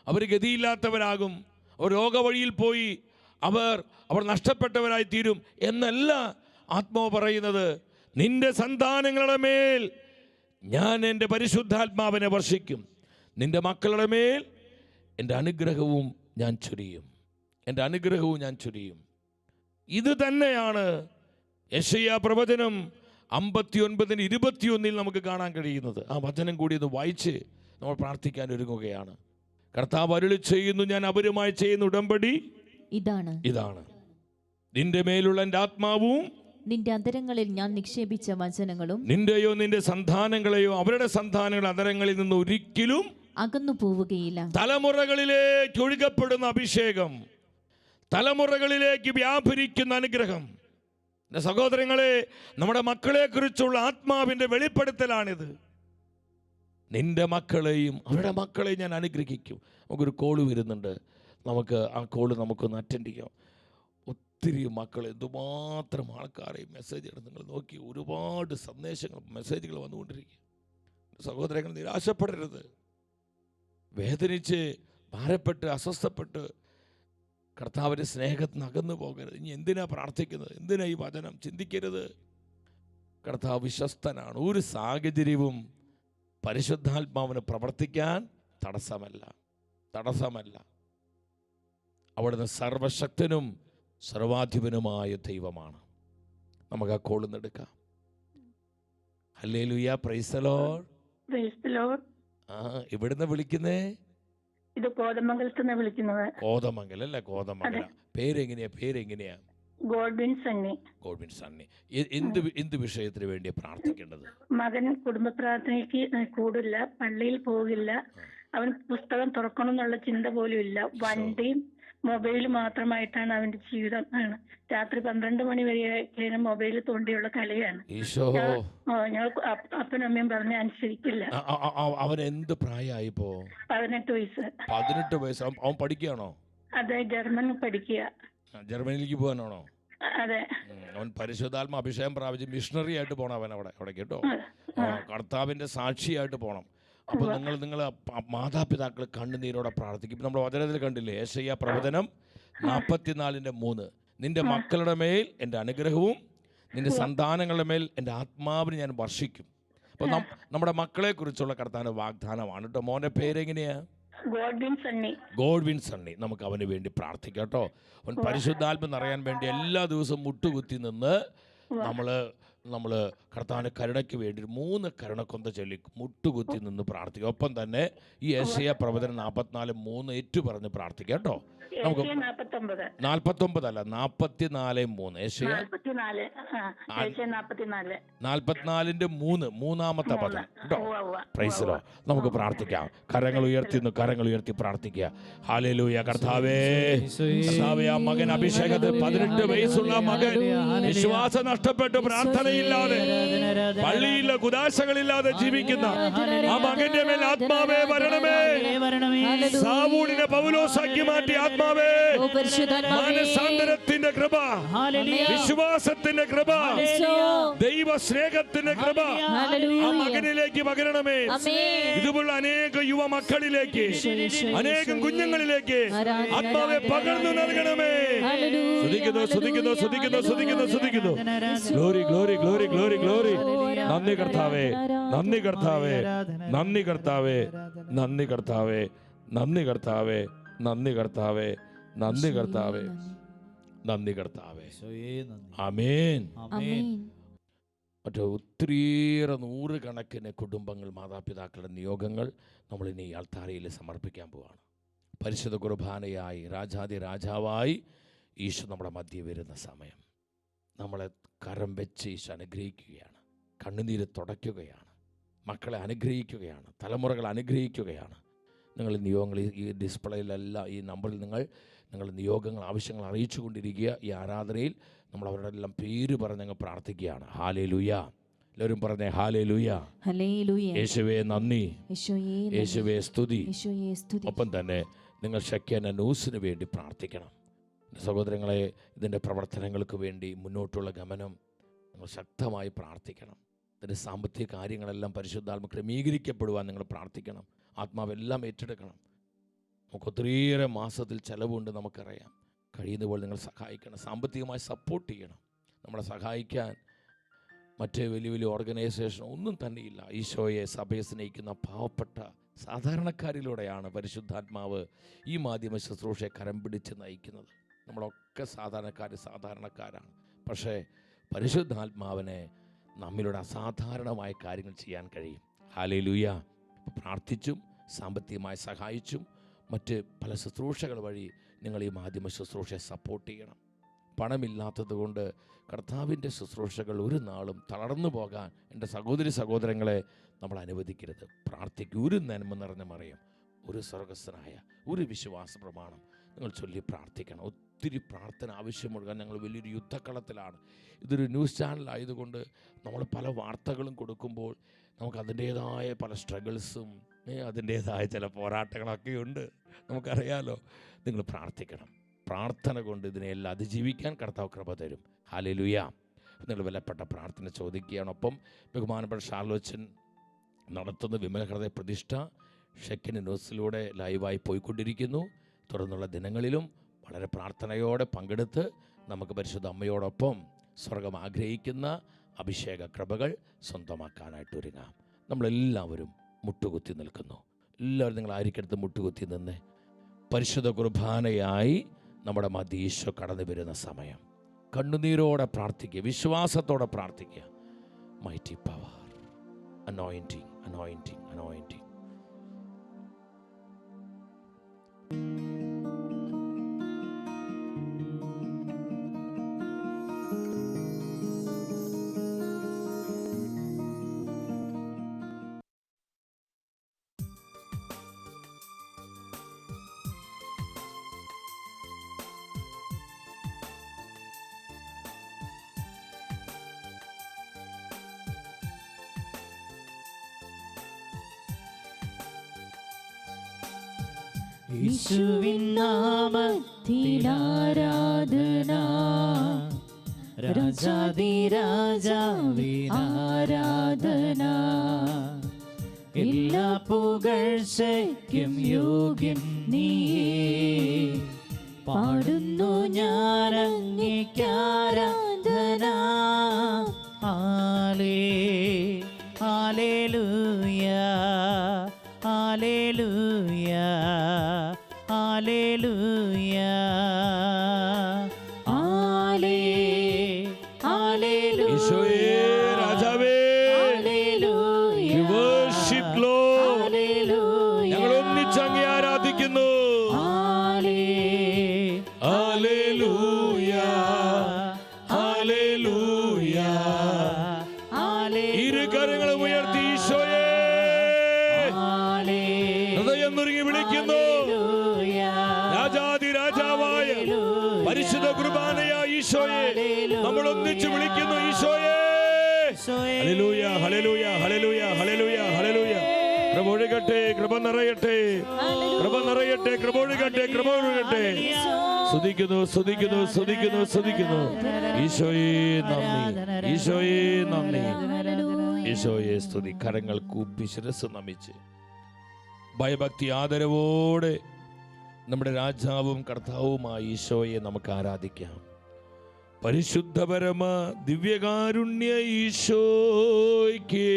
Speaker 1: അവർ ഗതിയില്ലാത്തവരാകും, അവർ രോഗവഴിയിൽ പോയി അവർ നഷ്ടപ്പെട്ടവരായി തീരും എന്നല്ല ആത്മാവ് പറയുന്നത്. നിന്റെ സന്താനങ്ങളുടെ മേൽ ഞാൻ എൻ്റെ പരിശുദ്ധാത്മാവിനെ വർഷിക്കും, നിന്റെ മക്കളുടെ മേൽ എൻ്റെ അനുഗ്രഹവും ഞാൻ ചൊരിയും, എൻ്റെ അനുഗ്രഹവും ഞാൻ ചൊരിയും. ഇത് തന്നെയാണ് യെശയ്യാ പ്രവചനം 59:21 നമുക്ക് കാണാൻ കഴിയുന്നത്. ആ വചനം കൂടി ഒന്ന് വായിച്ച് നമ്മൾ പ്രാർത്ഥിക്കാൻ ഒരുങ്ങുകയാണ്. കർത്താവ് അരുളി ചെയ്യുന്നു, ഞാൻ അവരുമായി ചെയ്യുന്ന ഉടമ്പടി ഇതാണ്, നിന്റെ മേലുള്ള എൻ്റെ ആത്മാവും
Speaker 4: നിന്റെ അധരങ്ങളിൽ ഞാൻ നിക്ഷേപിച്ച വചനങ്ങളും
Speaker 1: നിന്റെയോ നിന്റെ സന്താനങ്ങളെയോ അവരുടെ സന്താനങ്ങളുടെ അധരങ്ങളിൽ നിന്ന് ഒരിക്കലും
Speaker 4: അകന്നു പോവുകയില്ല.
Speaker 1: തലമുറകളിലേക്ക് ഒഴുകപ്പെടുന്ന അഭിഷേകം, തലമുറകളിലേക്ക് വ്യാപരിക്കുന്ന അനുഗ്രഹം. എൻ്റെ സഹോദരങ്ങളെ, നമ്മുടെ മക്കളെ കുറിച്ചുള്ള ആത്മാവിൻ്റെ വെളിപ്പെടുത്തലാണിത്. നിന്റെ മക്കളെയും അവരുടെ മക്കളെയും ഞാൻ അനുഗ്രഹിക്കും. നമുക്കൊരു കോള് വരുന്നുണ്ട്, നമുക്ക് ആ കോള് നമുക്കൊന്ന് അറ്റൻഡ് ചെയ്യാം. ഒത്തിരി മക്കൾ, എന്തുമാത്രം ആൾക്കാരെ മെസ്സേജ് ഇടും നിങ്ങൾ നോക്കി, ഒരുപാട് സന്ദേശങ്ങൾ മെസ്സേജുകൾ വന്നുകൊണ്ടിരിക്കുക. സഹോദരങ്ങൾ, നിരാശപ്പെടരുത്, വേദനിച്ച് ഭാരപ്പെട്ട് അസ്വസ്ഥപ്പെട്ട് കർത്താവിൻ്റെ സ്നേഹത്തിന് അകന്നു പോകരുത്. ഇനി എന്തിനാ പ്രാർത്ഥിക്കുന്നത്, എന്തിനാ ഈ വചനം ചിന്തിക്കരുത്. കർത്താവ് വിശ്വസ്തനാണ്. ഒരു സാഹചര്യവും പരിശുദ്ധാത്മാവിന് പ്രവർത്തിക്കാൻ തടസ്സമല്ല. അവിടുന്ന് സർവശക്തനും സർവാധിപനുമായ ദൈവമാണ്. നമുക്ക് ആ കോളിൽ എടുക്കാം. Hallelujah, praise the Lord. എവിടുന്ന് വിളിക്കുന്നേ?
Speaker 7: ഇത് കോതമംഗലത്തുനിന്ന് വിളിക്കുന്നത്.
Speaker 1: കോതമംഗലം അല്ലേ? കോതമംഗല. പേരെങ്ങനെയാ?
Speaker 7: ഗോഡ്വിൻ സണ്ണി.
Speaker 1: എന്ത് വിഷയത്തിന് വേണ്ടിയാ പ്രാർത്ഥിക്കേണ്ടത്?
Speaker 7: മകൻ കുടുംബ പ്രാർത്ഥനയ്ക്ക് കൂടില്ല, പള്ളിയിൽ പോകില്ല, അവൻ പുസ്തകം തുറക്കണം എന്നുള്ള ചിന്ത പോലും ഇല്ല. വണ്ടിയും മൊബൈൽ മാത്രമായിട്ടാണ് അവന്റെ ജീവിതം. രാത്രി 12 മണി വരെ മൊബൈൽ തോണ്ടിയുള്ള കളിയാണ്. ഞങ്ങൾ അപ്പനും അമ്മയും പറഞ്ഞ അനുസരിക്കില്ല.
Speaker 1: അവൻ എന്ത് പ്രായമായിപ്പോ?
Speaker 7: 18 വയസ്സ്.
Speaker 1: 18 വയസ്സ്. അവൻ പഠിക്കുകയാണോ?
Speaker 7: അതെ, ജർമ്മൻ പഠിക്കുക.
Speaker 1: ജർമ്മനിയിലേക്ക് പോകാനാണോ?
Speaker 7: അതെ.
Speaker 1: അവൻ പരിശുദ്ധാത്മ അഭിഷേകം പ്രാപിച്ച് മിഷണറി ആയിട്ട് പോണം. അവൻ അവിടെ കേട്ടോ, കർത്താവിന്റെ സാക്ഷിയായിട്ട് പോണം. അപ്പോൾ നിങ്ങൾ മാതാപിതാക്കൾ കണ്ണുനീരോടെ പ്രാർത്ഥിക്കും. ഇപ്പം നമ്മുടെ വചനത്തിൽ കണ്ടില്ലേ, യെശയ്യാ പ്രവചനം 44:3, നിന്റെ മക്കളുടെ മേൽ എൻ്റെ അനുഗ്രഹവും നിന്റെ സന്താനങ്ങളുടെ മേൽ എൻ്റെ ആത്മാവിന് ഞാൻ വർഷിക്കും. അപ്പോൾ നമ്മുടെ മക്കളെ കുറിച്ചുള്ള കർത്താവിന്റെ വാഗ്ദാനമാണ് കേട്ടോ. മോന്റെ പേരെങ്ങനെയാ? ഗോഡ്വിൻ സണ്ണി. നമുക്ക് അവന് വേണ്ടി പ്രാർത്ഥിക്കാം കേട്ടോ. അവൻ പരിശുദ്ധാത്മ നിറയാൻ വേണ്ടി എല്ലാ ദിവസവും മുട്ടുകുത്തി നിന്ന് നമ്മൾ കർത്താവിൻ്റെ കരുണയ്ക്ക് വേണ്ടി 3 കരുണക്കൊന്ത ചൊല്ലി മുട്ടുകുത്തി നിന്ന് പ്രാർത്ഥിക്കും. ഒപ്പം തന്നെ ഈ യെശയ്യാ പ്രവചനം 44:3 ഏറ്റു പറഞ്ഞ് പ്രാർത്ഥിക്കാം കേട്ടോ. നമുക്ക് 49 അല്ല, 44:3. യെശയ്യാ 44:3 മൂന്നാമത്തെ പദം കേട്ടോ. Praise the Lord. നമുക്ക് പ്രാർത്ഥിക്കാം. കരങ്ങൾ ഉയർത്തി പ്രാർത്ഥിക്കുക. ഹല്ലേലൂയ. കർത്താവേ, ആ മകൻ അഭിഷേകത്തിൽ 18 വയസ്സുള്ള മകൻ വിശ്വാസം നഷ്ടപ്പെട്ട് പ്രാർത്ഥനയില്ലാതെ, പള്ളിയില്ല കുദാശകളില്ലാതെ ജീവിക്കുന്ന ആ മകന്റെ മേൽ ആത്മാവേ വരണമേ. സാവൂളിനെ പൗലോസാക്കി മാറ്റി ആത്മാവേ, മനസാന്തരത്തിന്റെ കൃപ, വിശ്വാസത്തിന്റെ കൃപ, ദൈവ സ്നേഹത്തിന്റെ കൃപ ആ മകനിലേക്ക് പകരണമേ. ഇതുപോലുള്ള അനേക യുവ മക്കളിലേക്ക്, അനേകം കുഞ്ഞുങ്ങളിലേക്ക് ആത്മാവെ പകർന്നു നൽകണമേ. സ്തുതിക്കുന്നു. Glory glory glory glory glory. നന്ദി കർത്താവേ, നന്ദി കർത്താവേ, നന്ദി കർത്താവേ, നന്ദി കർത്താവേ, നന്ദി കർത്താവേ, നന്ദി കർത്താവേ, നന്ദി കർത്താവേ, നന്ദി കർത്താവേ. ആമേൻ. മറ്റേ ഒത്തിരിയേറെ 100 കണക്കിന് കുടുംബങ്ങൾ, മാതാപിതാക്കളുടെ നിയോഗങ്ങൾ നമ്മൾ ഇനി അൾത്താരയിൽ സമർപ്പിക്കാൻ പോവാണ്. പരിശുദ്ധ കുർബാനയായി രാജാതി രാജാവായി ഈശോ നമ്മുടെ മധ്യേ വരുന്ന സമയം നമ്മളെ കരം വെച്ച് ഈശോ അനുഗ്രഹിക്കുകയാണ്. കണ്ണുനീര് തുടയ്ക്കുകയാണ്. മക്കളെ അനുഗ്രഹിക്കുകയാണ്. തലമുറകൾ അനുഗ്രഹിക്കുകയാണ്. നിങ്ങൾ നിയോഗങ്ങൾ ഈ ഡിസ്പ്ലേയിലെല്ലാം, ഈ നമ്പറിൽ നിങ്ങൾ നിയോഗങ്ങൾ, ആവശ്യങ്ങൾ അറിയിച്ചു കൊണ്ടിരിക്കുക. ഈ ആരാധനയിൽ നമ്മൾ അവരുടെ എല്ലാം പേര് പറഞ്ഞ് ഞങ്ങൾ പ്രാർത്ഥിക്കുകയാണ്. ഹല്ലേലൂയ. എല്ലാവരും പറഞ്ഞേ ഹല്ലേലൂയ. യേശുവേ നന്ദി, യേശുവേ സ്തുതി. ഒപ്പം തന്നെ നിങ്ങൾ ഷെക്കേന ന്യൂസിന് വേണ്ടി പ്രാർത്ഥിക്കണം. സഹോദരങ്ങളെ, ഇതിൻ്റെ പ്രവർത്തനങ്ങൾക്ക് വേണ്ടി മുന്നോട്ടുള്ള ഗമനം നിങ്ങൾ ശക്തമായി പ്രാർത്ഥിക്കണം. ഇതിൻ്റെ സാമ്പത്തിക കാര്യങ്ങളെല്ലാം പരിശുദ്ധാത്മ ക്രമീകരിക്കപ്പെടുവാൻ നിങ്ങൾ പ്രാർത്ഥിക്കണം. ആത്മാവെല്ലാം ഏറ്റെടുക്കണം. നമുക്ക് ഒത്തിരിയേറെ മാസത്തിൽ ചിലവുണ്ട്, നമുക്കറിയാം. കഴിയുന്ന പോലെ നിങ്ങൾ സഹായിക്കണം, സാമ്പത്തികമായി സപ്പോർട്ട് ചെയ്യണം. നമ്മളെ സഹായിക്കാൻ മറ്റ് വലിയ വലിയ ഓർഗനൈസേഷൻ ഒന്നും തന്നെയില്ല. ഈശോയെ, സഭയെ സ്നേഹിക്കുന്ന പാവപ്പെട്ട സാധാരണക്കാരിലൂടെയാണ് പരിശുദ്ധാത്മാവ് ഈ മാധ്യമ ശുശ്രൂഷയെ കരം പിടിച്ച് നയിക്കുന്നത്. നമ്മളൊക്കെ സാധാരണക്കാരാണ്. പക്ഷേ പരിശുദ്ധാത്മാവിനെ നമ്മിലൂടെ അസാധാരണമായ കാര്യങ്ങൾ ചെയ്യാൻ കഴിയും. ഹല്ലേലൂയ. പ്രാർത്ഥിച്ചും സാമ്പത്തികമായി സഹായിച്ചും മറ്റ് പല ശുശ്രൂഷകൾ വഴി നിങ്ങൾ ഈ മാധ്യമ ശുശ്രൂഷയെ സപ്പോർട്ട് ചെയ്യണം. പണമില്ലാത്തത് കൊണ്ട് കർത്താവിൻ്റെ ശുശ്രൂഷകൾ ഒരു നാളും തളർന്നു പോകാൻ എൻ്റെ സഹോദരങ്ങളെ നമ്മൾ അനുവദിക്കരുത്. പ്രാർത്ഥിക്കുക. ഒരു നന്മ നിറഞ്ഞ മറിയം, ഒരു സ്വർഗസ്ഥനായ ഒരു വിശ്വാസ പ്രമാണം നിങ്ങൾ ചൊല്ലി പ്രാർത്ഥിക്കണം. ഒത്തിരി പ്രാർത്ഥന ആവശ്യമുള്ള ഞങ്ങൾ വലിയൊരു യുദ്ധക്കളത്തിലാണ്. ഇതൊരു ന്യൂസ് ചാനലായതുകൊണ്ട് നമ്മൾ പല വാർത്തകളും കൊടുക്കുമ്പോൾ നമുക്ക് അതിൻ്റേതായ പല സ്ട്രഗിൾസും അതിൻ്റേതായ ചില പോരാട്ടങ്ങളൊക്കെ ഉണ്ട്, നമുക്കറിയാലോ. നിങ്ങൾ പ്രാർത്ഥിക്കണം. പ്രാർത്ഥന കൊണ്ട് ഇതിനെല്ലാം അതിജീവിക്കാൻ കർത്താവ് കൃപ തരും. ഹല്ലേലൂയ. നിങ്ങൾ വിലപ്പെട്ട പ്രാർത്ഥന ചോദിക്കുകയാണ്. ഒപ്പം ബഹുമാനപ്പെട്ട ഷാർലോച്ചൻ നടത്തുന്ന വിമല ഹൃദയ പ്രതിഷ്ഠ ഷെക്കിന് ന്യൂസിലൂടെ ലൈവായി പോയിക്കൊണ്ടിരിക്കുന്നു. തുടർന്നുള്ള ദിനങ്ങളിലും വളരെ പ്രാർത്ഥനയോടെ പങ്കെടുത്ത് നമുക്ക് പരിശുദ്ധ അമ്മയോടൊപ്പം സ്വർഗം ആഗ്രഹിക്കുന്ന അഭിഷേക കൃപകൾ സ്വന്തമാക്കാനായിട്ട് ഒരുങ്ങാം. നമ്മളെല്ലാവരും മുട്ടുകുത്തി നിൽക്കുന്നു. എല്ലാവരും നിങ്ങൾ ആയിരിക്കടുത്ത് മുട്ടുകുത്തി നിന്ന് പരിശുദ്ധ കുർബാനയായി നമ്മുടെ മധ്യ ഈശോ കടന്നു വരുന്ന സമയം കണ്ണുനീരോടെ പ്രാർത്ഥിക്കുക, വിശ്വാസത്തോടെ പ്രാർത്ഥിക്കുക. Mighty power, anointing, anointing, anointing.
Speaker 2: യേശുവിൻ നാമത്തിൽ ആരാധന, രാജാധിരാജാവിൻ ആരാധന, എല്ലാ പുകഴ്ചയ്ക്കും യോഗ്യൻ നീയേ, പാടുന്നു ഞാൻ അങ്ങേക്ക് ആരാധന. Hallelujah, hallelujah, hallelujah, hallelujah.
Speaker 1: ഈശോയേ രാജാവേ, we worship Lord. ഞങ്ങൾ ഒന്നിച്ച് അങ്ങേ ആരാധിക്കുന്നു. Hallelujah, hallelujah. ഇരു കരങ്ങളും ഉയർത്തി ഈശോയെ ഹൃദയം നുറുങ്ങി വിളിക്കുന്നു. രാജാതിരാജാവായ പരിശുദ്ധ കുർബാനയായ ഈശോയെ നമ്മൾ ഒന്നിച്ച് വിളിക്കുന്നു. ഈശോയെ hallelujah, hallelujah, hallelujah, hallelujah, hallelujah. കൃപ ഒഴുകട്ടെ, കൃപ നിറയട്ടെ, കൃപ നിറയട്ടെ, കൃപ ഒഴുകട്ടെ, കൃപ ഒഴുകട്ടെ. സ്തുതിക്കുന്നു, സ്തുതിക്കുന്നു, സ്തുതിക്കുന്നു, സ്തുതിക്കുന്നു. ഈശോയെ നന്ദി, ഈശോയെ നന്ദി, ഈശോയെ സ്തുതി. കരങ്ങൾ കൂപ്പി ശിരസ്സ് നമിച്ച് ഭയഭക്തി ആദരവോടെ നമ്മുടെ രാജാവും കർത്താവുമായ ഈശോയെ നമുക്ക് ആരാധിക്കാം. പരിശുദ്ധ പരമ ദിവ്യകാരുണ്യ ഈശോയ്ക്ക്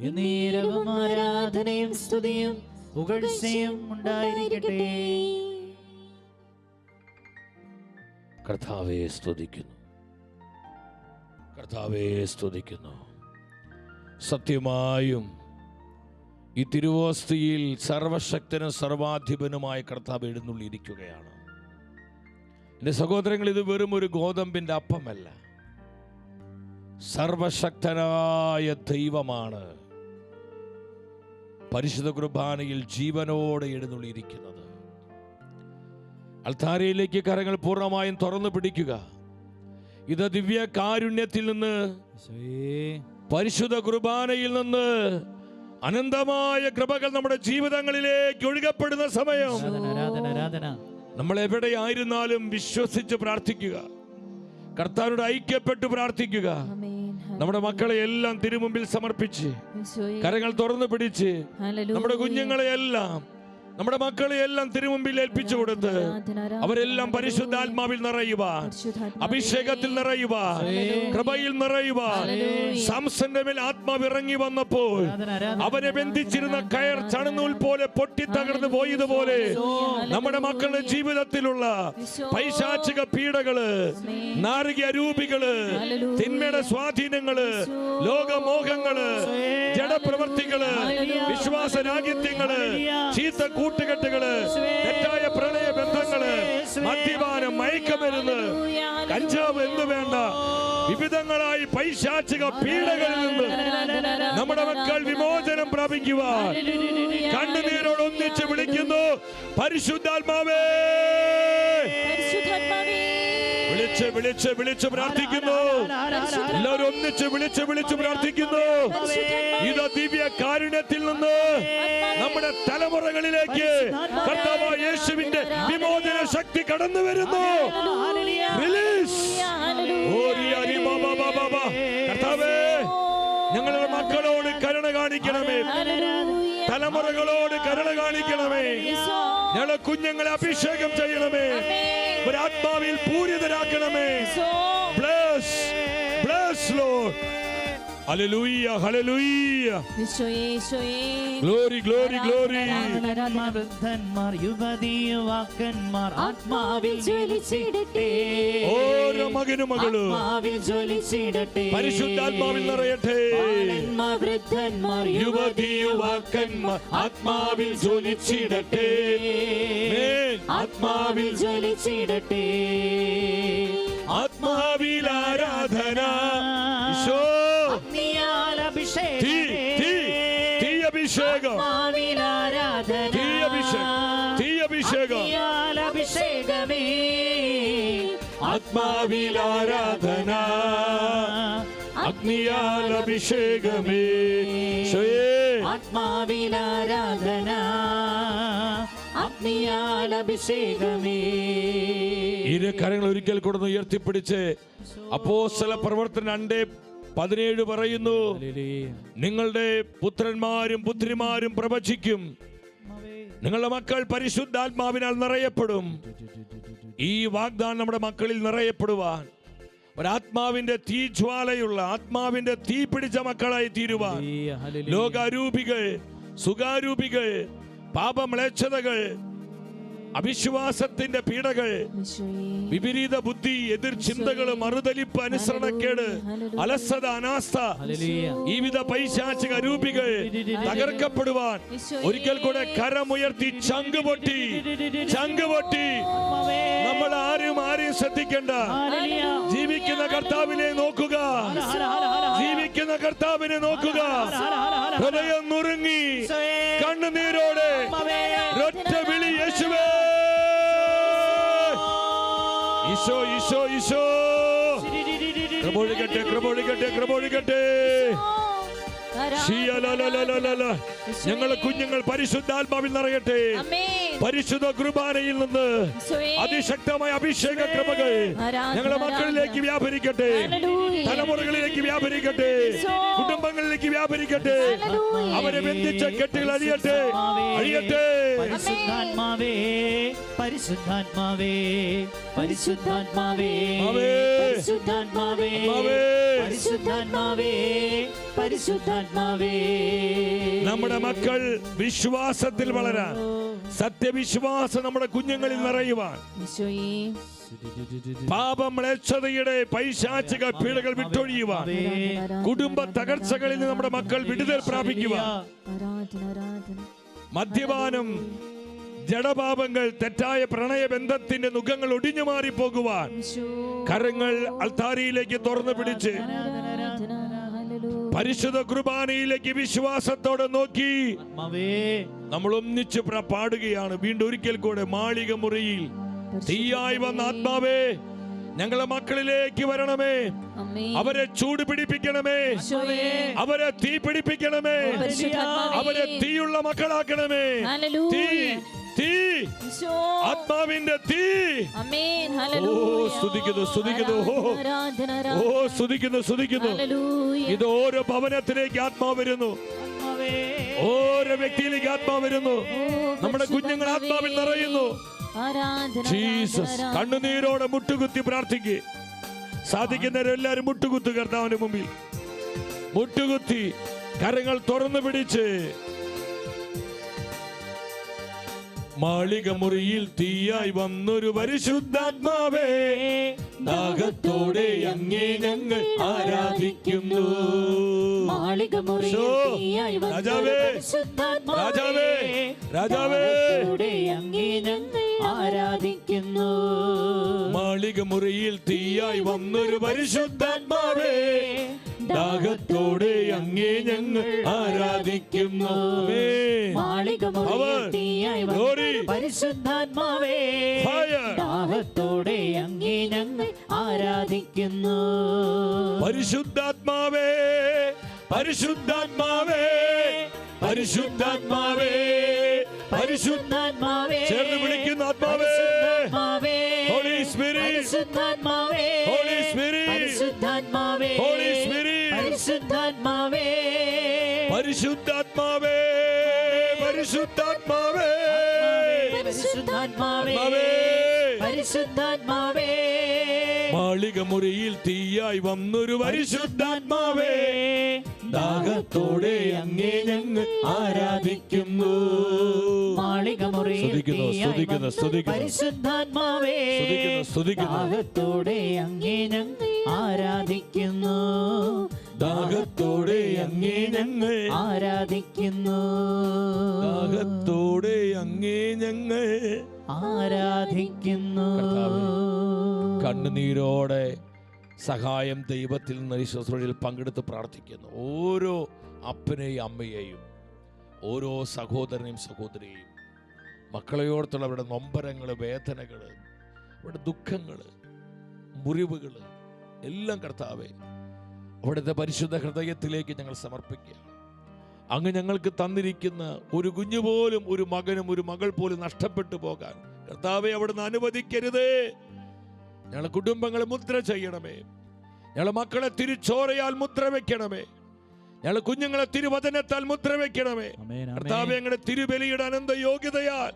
Speaker 2: എന്നേരവും ആരാധനയും സ്തുതിയും പുകഴ്ചയും ഉണ്ടായിരിക്കട്ടെ.
Speaker 1: കർത്താവേ സ്തുതിക്കുന്നു, കർത്താവേ സ്തുതിക്കുന്നു. സത്യമായും ഈ തിരുവോസ്തിയിൽ സർവശക്തനും സർവാധിപനുമായ കർത്താവ് എഴുന്നള്ളിയിരിക്കുകയാണ്. എൻ്റെ സഹോദരങ്ങൾ, ഇത് വെറും ഒരു ഗോതമ്പിൻ്റെ അപ്പമല്ല, സർവശക്തനായ ദൈവമാണ് പരിശുദ്ധ കുർബാനയിൽ ജീവനോടെ എഴുന്നള്ളിയിരിക്കുന്നത്. അൾത്താരയിലേക്ക് കരങ്ങൾ പൂർണ്ണമായും തുറന്നു പിടിക്കുക. ഇത് ദിവ്യ കാരുണ്യത്തിൽ നിന്ന്, പരിശുദ്ധ കുർബാനയിൽ നിന്ന് അനന്തമായ കൃപകൾ നമ്മുടെ ജീവിതങ്ങളിലേക്ക് ഒഴുകപ്പെടുന്ന സമയം. നമ്മൾ എവിടെയായിരുന്നാലും വിശ്വസിച്ച് പ്രാർത്ഥിക്കുക, കർത്താവിനോട് ഐക്യപ്പെട്ട് പ്രാർത്ഥിക്കുക. നമ്മുടെ മക്കളെ എല്ലാം തിരുമുമ്പിൽ സമർപ്പിച്ച് കരങ്ങൾ തുറന്നു പിടിച്ച് നമ്മുടെ കുഞ്ഞുങ്ങളെ എല്ലാം നമ്മുടെ മക്കളെ എല്ലാം തിരുമുമ്പിൽ ഏൽപ്പിച്ചു കൊടുത്ത് അവരെല്ലാം പരിശുദ്ധാത്മാവിൽ നിറയുവാൻ, അഭിഷേകത്തിൽ നിറയുവാൻ, കൃപയിൽ നിറയുവാൻ. സാംസന്റെ മേൽ ആത്മാവ് ഇറങ്ങി വന്നപ്പോൾ അവനെ ബന്ധിച്ചിരുന്ന കയർ ചണനൂൽ പോലെ പൊട്ടി തകർന്നു പോയതുപോലെ നമ്മുടെ മക്കളുടെ ജീവിതത്തിലുള്ള പൈശാചിക പീഡകള്, നാരകീയ രൂപികള്, തിന്മയുടെ സ്വാധീനങ്ങള്, ലോകമോഹങ്ങള്, ജഡപ്രവർത്തികള്, വിശ്വാസരാഹിത്യങ്ങള്, ചീത്ത കൂട്ടുകെട്ടുകള്, തെറ്റായ പ്രണയ ബന്ധങ്ങള്, മദ്യപാനം, മയക്കമരുന്ന്, കഞ്ചാവ് എന്ന് വേണ്ട വിവിധങ്ങളായി പൈശാചിക പീഡകളിൽ നിന്ന് നമ്മുടെ മക്കൾ വിമോചനം പ്രാപിക്കുവാൻ കണ്ണുനീരോട് ഒന്നിച്ച് വിളിക്കുന്നു, പരിശുദ്ധാത്മാവേ. വിളിച്ച് വിളിച്ച് വിളിച്ച് പ്രാർത്ഥിക്കുന്നു. എല്ലാവരും ഒന്നിച്ച് വിളിച്ച് പ്രാർത്ഥിക്കുന്നു. ഇത് ദിവ്യ കാരുണ്യത്തിൽ നിന്ന് നമ്മുടെ തലമുറകളിലേക്ക് കർത്താവായ യേശുവിന്റെ വിമോചന ശക്തി കടന്നു വരുന്നു. റിലീസ്. കർത്താവേ, ഞങ്ങളുടെ മക്കളോട് കരുണ കാണിക്കണമേ, തലമുറകളോട് കരുണ കാണിക്കണമേ. ഞങ്ങളുടെ കുഞ്ഞുങ്ങളെ അഭിഷേകം ചെയ്യണമേ, ഒരു ആത്മാവിൽ പൂരിതരാക്കണമേ. Bless, bless Lord. Hallelujah, hallelujah. Glory, glory, glory.
Speaker 2: വൃദ്ധന്മാർ, യുവതി യുവാക്കന്മാർ ആത്മാവിൽ ജ്വലിച്ചിടട്ടെ.
Speaker 1: ഓരോ മകനും മകളും
Speaker 2: ആത്മാവിൽ ജ്വലിച്ചിടട്ടെ.
Speaker 1: പരിശുദ്ധാത്മാവിൽ നിറയട്ടെ.
Speaker 2: വൃദ്ധന്മാർ,
Speaker 1: യുവതി യുവാക്കന്മാർ ആത്മാവിൽ ജ്വലിച്ചിടട്ടെ.
Speaker 2: ആത്മാവിൽ ജ്വലിച്ചിടട്ടെ.
Speaker 1: ആത്മാവിൽ ആരാധന. ഈശോ, തീ, തീ, തീ അഭിഷേകം, തീ അഭിഷേകം, തീ അഭിഷേകം.
Speaker 2: അഭിഷേകമേ,
Speaker 1: ആത്മാവിൽ ആരാധന, അഗ്നിയാൽ അഭിഷേകമേ.
Speaker 2: ആത്മാവിൽ ആരാധന, അഗ്നിയാൽ അഭിഷേകമേ.
Speaker 1: ഇരു കരങ്ങൾ ഒരിക്കൽ കൂടെ ഉയർത്തിപ്പിടിച്ച് അപ്പോസ്തല പ്രവർത്തനം 2:17 പറയുന്നു, നിങ്ങളുടെ പുത്രന്മാരും പുത്രിമാരും പ്രവചിക്കും, നിങ്ങളുടെ മക്കൾ പരിശുദ്ധാത്മാവിനാൽ നിറയപ്പെടും. ഈ വാഗ്ദാനം നമ്മുടെ മക്കളിൽ നിറയപ്പെടുവാൻ, ഒരാത്മാവിന്റെ തീജ്വാലയുള്ള, ആത്മാവിന്റെ തീ പിടിച്ച മക്കളായി തീരുവാൻ ലോകാരൂപികൾ, സുഖാരൂപികൾ, പാപമ്ലേച്ഛതകൾ, അവിശ്വാസത്തിന്റെ പീഡകൾ, വിപരീത ബുദ്ധി, എതിർ ചിന്തകൾ, മറുതലിപ്പ്, അനുസരണക്കേട്, അലസത, അനാസ്ഥ, ഈ വിധ പൈശാചിക രൂപികൾ തകർക്കപ്പെടുവാൻ ഒരിക്കൽ കൂടെ കരമുയർത്തി ചങ്കുപൊട്ടി, ചങ്കുപൊട്ടി. നമ്മൾ ആരും ശ്രദ്ധിക്കേണ്ട, ജീവിക്കുന്ന കർത്താവിനെ നോക്കുക, ജീവിക്കുന്ന കർത്താവിനെ നോക്കുക. ഹൃദയം നുറുങ്ങി കണ്ണുനീരോടെ ഒറ്റ വിളി, യേശുവേ, ഈശോ, ഈശോ, ഈശോ. കൃപൊഴുകട്ടെ, കൃപൊഴുകട്ടെ, കൃപൊഴുകട്ടെ. ഞങ്ങളെ കുഞ്ഞുങ്ങൾ പരിശുദ്ധാത്മാവിൽ നിറയട്ടെ. പരിശുദ്ധ കുർബാനയിൽ നിന്ന് അതിശക്തമായ അഭിഷേക കൃപകൾ ഞങ്ങളുടെ മക്കളിലേക്ക് വ്യാപരിക്കട്ടെ, തലമുറകളിലേക്ക് വ്യാപരിക്കട്ടെ, കുടുംബങ്ങളിലേക്ക് വ്യാപരിക്കട്ടെ. അവരെ ബന്ധിച്ച കെട്ടുകൾ അഴിയട്ടെ, അഴിയട്ടെ.
Speaker 2: പരിശുദ്ധാത്മാവേ, പരിശുദ്ധാത്മാവേ, പരിശുദ്ധാത്മാവേ, പരിശുദ്ധാത്മാവേ, പരിശുദ്ധാത്മാവേ, പരിശുദ്ധാത്മാവേ.
Speaker 1: നമ്മുടെ മക്കൾ വിശ്വാസത്തിൽ വളരാൻ, സത്യവിശ്വാസം നമ്മുടെ കുഞ്ഞുങ്ങളിൽ നിറയുവാൻ, പാപമ്ലേച്ഛതയുടെ പൈശാചിക പീഡകൾ വിട്ടൊഴിയുവാൻ, കുടുംബ തകർച്ചകളിൽ നിന്ന് നമ്മുടെ മക്കൾ വിടുതൽ പ്രാപിക്കുവാൻ, മദ്യപാനം, ജഡപാപങ്ങൾ, തെറ്റായ പ്രണയബന്ധത്തിന്റെ നുഖങ്ങൾ ഒടിഞ്ഞു മാറി പോകുവാൻ കരങ്ങൾ അൾത്താരിയിലേക്ക് തുറന്നു പിടിച്ച് പരിശുദ്ധ കുർബാനയിലേക്ക് വിശ്വാസത്തോടെ നോക്കി നമ്മൾ ഒന്നിച്ച് പാടുകയാണ്. വീണ്ടും ഒരിക്കൽ കൂടെ മാളിക മുറിയിൽ തീയായി വന്ന ആത്മാവേ, ഞങ്ങളെ മക്കളിലേക്ക് വരണമേ, അവരെ ചൂട് പിടിപ്പിക്കണമേ, അവരെ തീ പിടിപ്പിക്കണമേ, അവരെ തീയുള്ള മക്കളാക്കണമേ. തീ, തീ, ആത്മാവിന്റെ തീ. ഓ, സ്തുതിക്കുന്നു, സ്തുതിക്കുന്നു, ഓ, സ്തുതിക്കുന്നു, സ്തുതിക്കുന്നു. ഇത് ഓരോ ഭവനത്തിലേക്ക് ആത്മാവ് വരുന്നു. ഓരോ വ്യക്തിയിലേക്ക് ആത്മാവ് വരുന്നു. നമ്മുടെ കുഞ്ഞുങ്ങൾ ആത്മാവിൽ നിറയുന്നു. ജീസസ്. കണ്ണുനീരോടെ മുട്ടുകുത്തി പ്രാർത്ഥിക്കുക. സാധിക്കുന്നവരെല്ലാരും മുട്ടുകുത്തു കർത്താവിന്റെ മുമ്പിൽ. മുട്ടുകുത്തി കരങ്ങൾ തുറന്നു പിടിച്ച്. മാളിക മുറിയിൽ തീയായി വന്നൊരു പരിശുദ്ധാത്മാവേ, ദാഹത്തോടെ അങ്ങേ ഞങ്ങൾ ആരാധിക്കുന്നു. രാജാവേ, രാജാവേ, രാജാവേ,
Speaker 2: അങ്ങേ ഞങ്ങൾ ആരാധിക്കുന്നു.
Speaker 1: മാളിക മുറിയിൽ തീയായി വന്നൊരു പരിശുദ്ധാത്മാവേ, ദാഹത്തോടെ അങ്ങേ ഞങ്ങൾ ആരാധിക്കുന്നു.
Speaker 2: പരിശുദ്ധാത്മാവേ, ദാഹത്തോടെ അങ്ങേ ഞങ്ങൾ ആരാധിക്കുന്നു.
Speaker 1: പരിശുദ്ധാത്മാവേ, പരിശുദ്ധാത്മാവേ, പരിശുദ്ധാത്മാവേ,
Speaker 2: പരിശുദ്ധാത്മാവേ,
Speaker 1: ചേർന്ന് വിളിക്കുന്ന ആത്മാവേ, ഹോളി സ്പിരിറ്റ്,
Speaker 2: പരിശുദ്ധാത്മാവേ,
Speaker 1: ഹോളി സ്പിരിറ്റ്,
Speaker 2: പരിശുദ്ധാത്മാവേ,
Speaker 1: ഹോളി സ്പിരിറ്റ്,
Speaker 2: പരിശുദ്ധാത്മാവേ,
Speaker 1: പരിശുദ്ധാത്മാവേ, പരിശുദ്ധാത്മാവേ,
Speaker 2: പരിശുദ്ധാത്മാവേ, പരിശുദ്ധാത്മാവേ,
Speaker 1: മാളിക മുറിയിൽ തീയായി വന്നൊരു പരിശുദ്ധാത്മാവേ, ദാഹത്തോടെ അങ്ങേ ഞങ്ങൾ ആരാധിക്കുന്നു.
Speaker 2: മാളിക മുറിയിൽ പരിശുദ്ധാത്മാവേ, ദാഹത്തോടെ അങ്ങേ ഞങ്ങൾ ആരാധിക്കുന്നു.
Speaker 1: ദാഹത്തോടെ അങ്ങേ ഞങ്ങൾ
Speaker 2: ആരാധിക്കുന്നു.
Speaker 1: ദാഹത്തോടെ അങ്ങേ ഞങ്ങൾ
Speaker 2: ആരാധിക്കുന്നു.
Speaker 1: കണ്ണുനീരോടെ സഹായം ദൈവത്തിൽ നിന്ന് ഈ ശുശ്രൂഷയിൽ പങ്കെടുത്ത് പ്രാർത്ഥിക്കുന്നു. ഓരോ അപ്പനെയും അമ്മയെയും, ഓരോ സഹോദരനെയും സഹോദരിയെയും, മക്കളെയോർത്തുള്ള അവരുടെ നൊമ്പരങ്ങൾ, വേദനകൾ, അവരുടെ ദുഃഖങ്ങൾ, മുറിവുകൾ എല്ലാം കർത്താവേ അവിടുത്തെ പരിശുദ്ധ ഹൃദയത്തിലേക്ക് ഞങ്ങൾ സമർപ്പിക്കുക. അങ്ങ് ഞങ്ങൾക്ക് തന്നിരിക്കുന്ന ഒരു കുഞ്ഞു പോലും, ഒരു മകനും ഒരു മകൾ പോലും നഷ്ടപ്പെട്ടു പോകാൻ കർത്താവേ അവിടുന്ന് അനുവദിക്കരുതേ. ഞങ്ങളെ കുടുംബങ്ങളെ മുദ്ര ചെയ്യണമേ. ഞങ്ങളെ മക്കളെ തിരുച്ചോരയാൽ മുദ്ര വെക്കണമേ. ഞങ്ങളെ കുഞ്ഞുങ്ങളെ തിരുവചനത്താൽ മുദ്ര വെക്കണമേ. കർത്താവേ ഞങ്ങളുടെ തിരുബലിയുടെ അനന്ത യോഗ്യതയാൽ,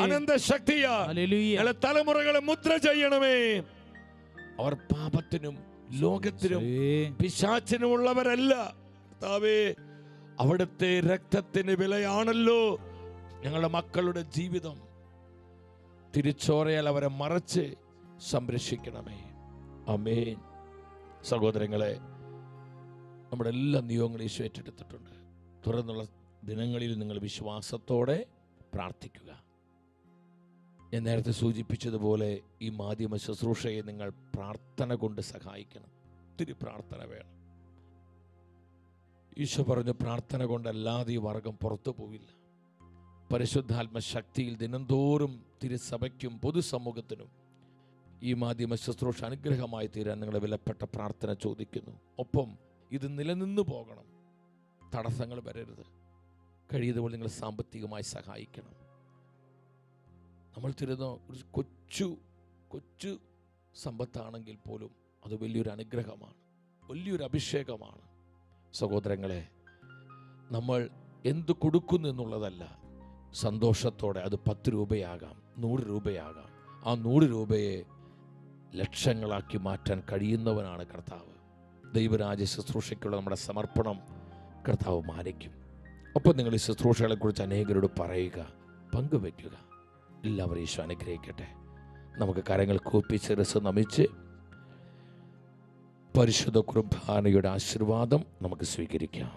Speaker 1: അനന്ത ശക്തിയാൽ ഞങ്ങളെ തലമുറകളെ മുദ്ര ചെയ്യണമേ. അവർ പാപത്തിനും ലോകത്തിനും പിശാചിനും ഉള്ളവരല്ല. കർത്താവേ അവിടുത്തെ രക്തത്തിന് വിലയാണല്ലോ ഞങ്ങളുടെ മക്കളുടെ ജീവിതം. തിരുച്ചോരയാൽ അവരെ മറച്ച് സംരക്ഷിക്കണമേ. ആമേൻ. സഹോദരങ്ങളെ, നമ്മുടെ എല്ലാ നിയോഗങ്ങളും ഈശോ ഏറ്റെടുത്തിട്ടുണ്ട്. തുടർന്നുള്ള ദിനങ്ങളിൽ നിങ്ങൾ വിശ്വാസത്തോടെ പ്രാർത്ഥിക്കുക. ഞാൻ നേരത്തെ സൂചിപ്പിച്ചതുപോലെ ഈ മാധ്യമ ശുശ്രൂഷയെ നിങ്ങൾ പ്രാർത്ഥന കൊണ്ട് സഹായിക്കണം. ഒത്തിരി പ്രാർത്ഥന വേണം. ഈശോ പറഞ്ഞു, പ്രാർത്ഥന കൊണ്ടല്ലാതെ ഈ വർഗം പുറത്തു പോവില്ല. പരിശുദ്ധാത്മ ശക്തിയിൽ ദിനംതോറും തിരുസഭയ്ക്കും പൊതുസമൂഹത്തിനും ഈ മാധ്യമ ശുശ്രൂഷ അനുഗ്രഹമായി തീരാൻ നിങ്ങളുടെ വിലപ്പെട്ട പ്രാർത്ഥന ചോദിക്കുന്നു. ഒപ്പം ഇത് നിലനിന്നു പോകണം, തടസ്സങ്ങൾ വരരുത്. കഴിയുന്നതുപോലെ നിങ്ങൾ സാമ്പത്തികമായി സഹായിക്കണം. നമ്മൾ തരുന്ന ഒരു കൊച്ചു സമ്പത്താണെങ്കിൽ പോലും അത് വലിയൊരു അനുഗ്രഹമാണ്, വലിയൊരു അഭിഷേകമാണ്. സഹോദരങ്ങളെ, നമ്മൾ എന്ത് കൊടുക്കുന്നു എന്നുള്ളതല്ല, സന്തോഷത്തോടെ അത് 10 രൂപയാകാം, 100 രൂപയാകാം. ആ 100 രൂപയെ ലക്ഷങ്ങളാക്കി മാറ്റാൻ കഴിയുന്നവനാണ് കർത്താവ്. ദൈവരാജ്യ ശുശ്രൂഷയ്ക്കുള്ള നമ്മുടെ സമർപ്പണം കർത്താവ് മാനിക്കും. ഒപ്പം നിങ്ങൾ ഈ ശുശ്രൂഷകളെക്കുറിച്ച് അനേകരോട് പറയുക, പങ്കുവയ്ക്കുക. എല്ലാവരും ഈശോ അനുഗ്രഹിക്കട്ടെ. നമുക്ക് കരങ്ങൾ കൂപ്പി ശിരസ്സ് നമിച്ച് പരിശുദ്ധ കുർബാനയുടെ ആശീർവാദം നമുക്ക് സ്വീകരിക്കാം.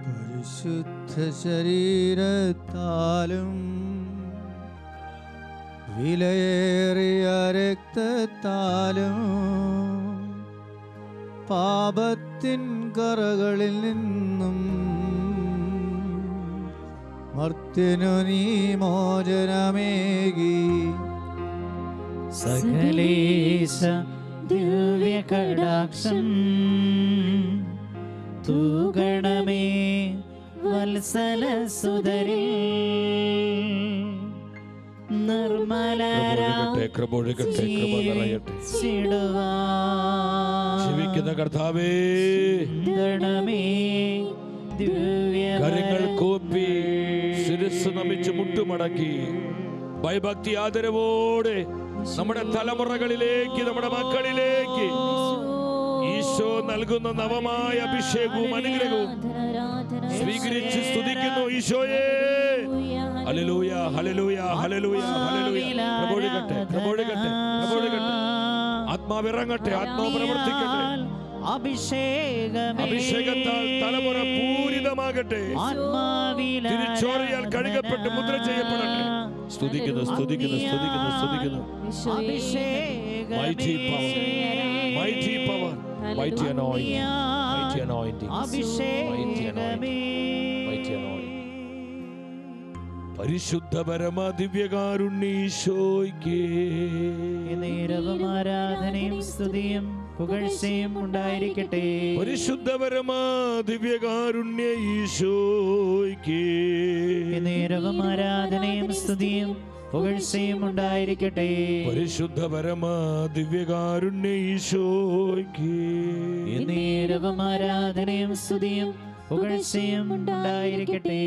Speaker 8: പരിശുദ്ധ ശരീരത്താലും വിലയേറിയ രക്തത്താലും പാപത്തിൻ കറകളിൽ നിന്നും മർത്യനു നീ മോചനമേകി.
Speaker 2: സകലേശ ദിവ്യ കടാക്ഷം തൂകണമേ വത്സല സുതരിൽ
Speaker 1: ജീവിക്കുന്ന കർത്താവേ, കരങ്ങൾ കൂപ്പി ശിരസ് നമിച്ച് മുട്ടുമടക്കി ഭയഭക്തി ആദരവോടെ നമ്മുടെ തലമുറകളിലേക്ക്, നമ്മുടെ മക്കളിലേക്ക് ഈശോ നൽകുന്ന നവമായ അഭിഷേകവും അനുഗ്രഹവും സ്വീകരിച്ച് സ്തുതിക്കുന്നു ഈശോയെ. Hallelujah, hallelujah, hallelujah, hallelujah. പ്രബോധിക്കട്ടെ, പ്രബോധിക്കട്ടെ, പ്രബോധിക്കട്ടെ. ആത്മാവിറങ്ങട്ടെ, ആത്മാവ് പ്രവർത്തിക്കട്ടെ. അഭിഷേകത്താൽ തലമുറ പൂരിതമാകട്ടെ. തിരിച്ചോറിയാൽ കഴുകപ്പെട്ട് മുദ്ര ചെയ്യപ്പെടട്ടെ. സ്തുതിക്കുന്നു, സ്തുതിക്കുന്നു, സ്തുതിക്കുന്നു, സ്തുതിക്കുന്നു. Mighty power, mighty power, mighty anointing, mighty anointing, mighty anointing, mighty anointing. പരിശുദ്ധ പരമ ദിവ്യകാരുണ്യീശോയ്ക്ക്
Speaker 2: നേരവും ആരാധനയും സ്തുതിയും പുകഴ്ചയും ഉണ്ടായിരിക്കട്ടെ.
Speaker 1: പരിശുദ്ധ പരമ ദിവ്യകാരുണ്യ ഈശോയ്ക്ക്
Speaker 2: നേരവും ആരാധനയും സ്തുതിയും പുകഴ്ചയും ഉണ്ടായിരിക്കട്ടെ.
Speaker 1: പരിശുദ്ധ പരമ ദിവ്യകാരുണ്യ ഈശോയ്ക്ക്
Speaker 2: നേരവും ആരാധനയും സ്തുതിയും പുകഴ്ചയും ഉണ്ടായിരിക്കട്ടെ.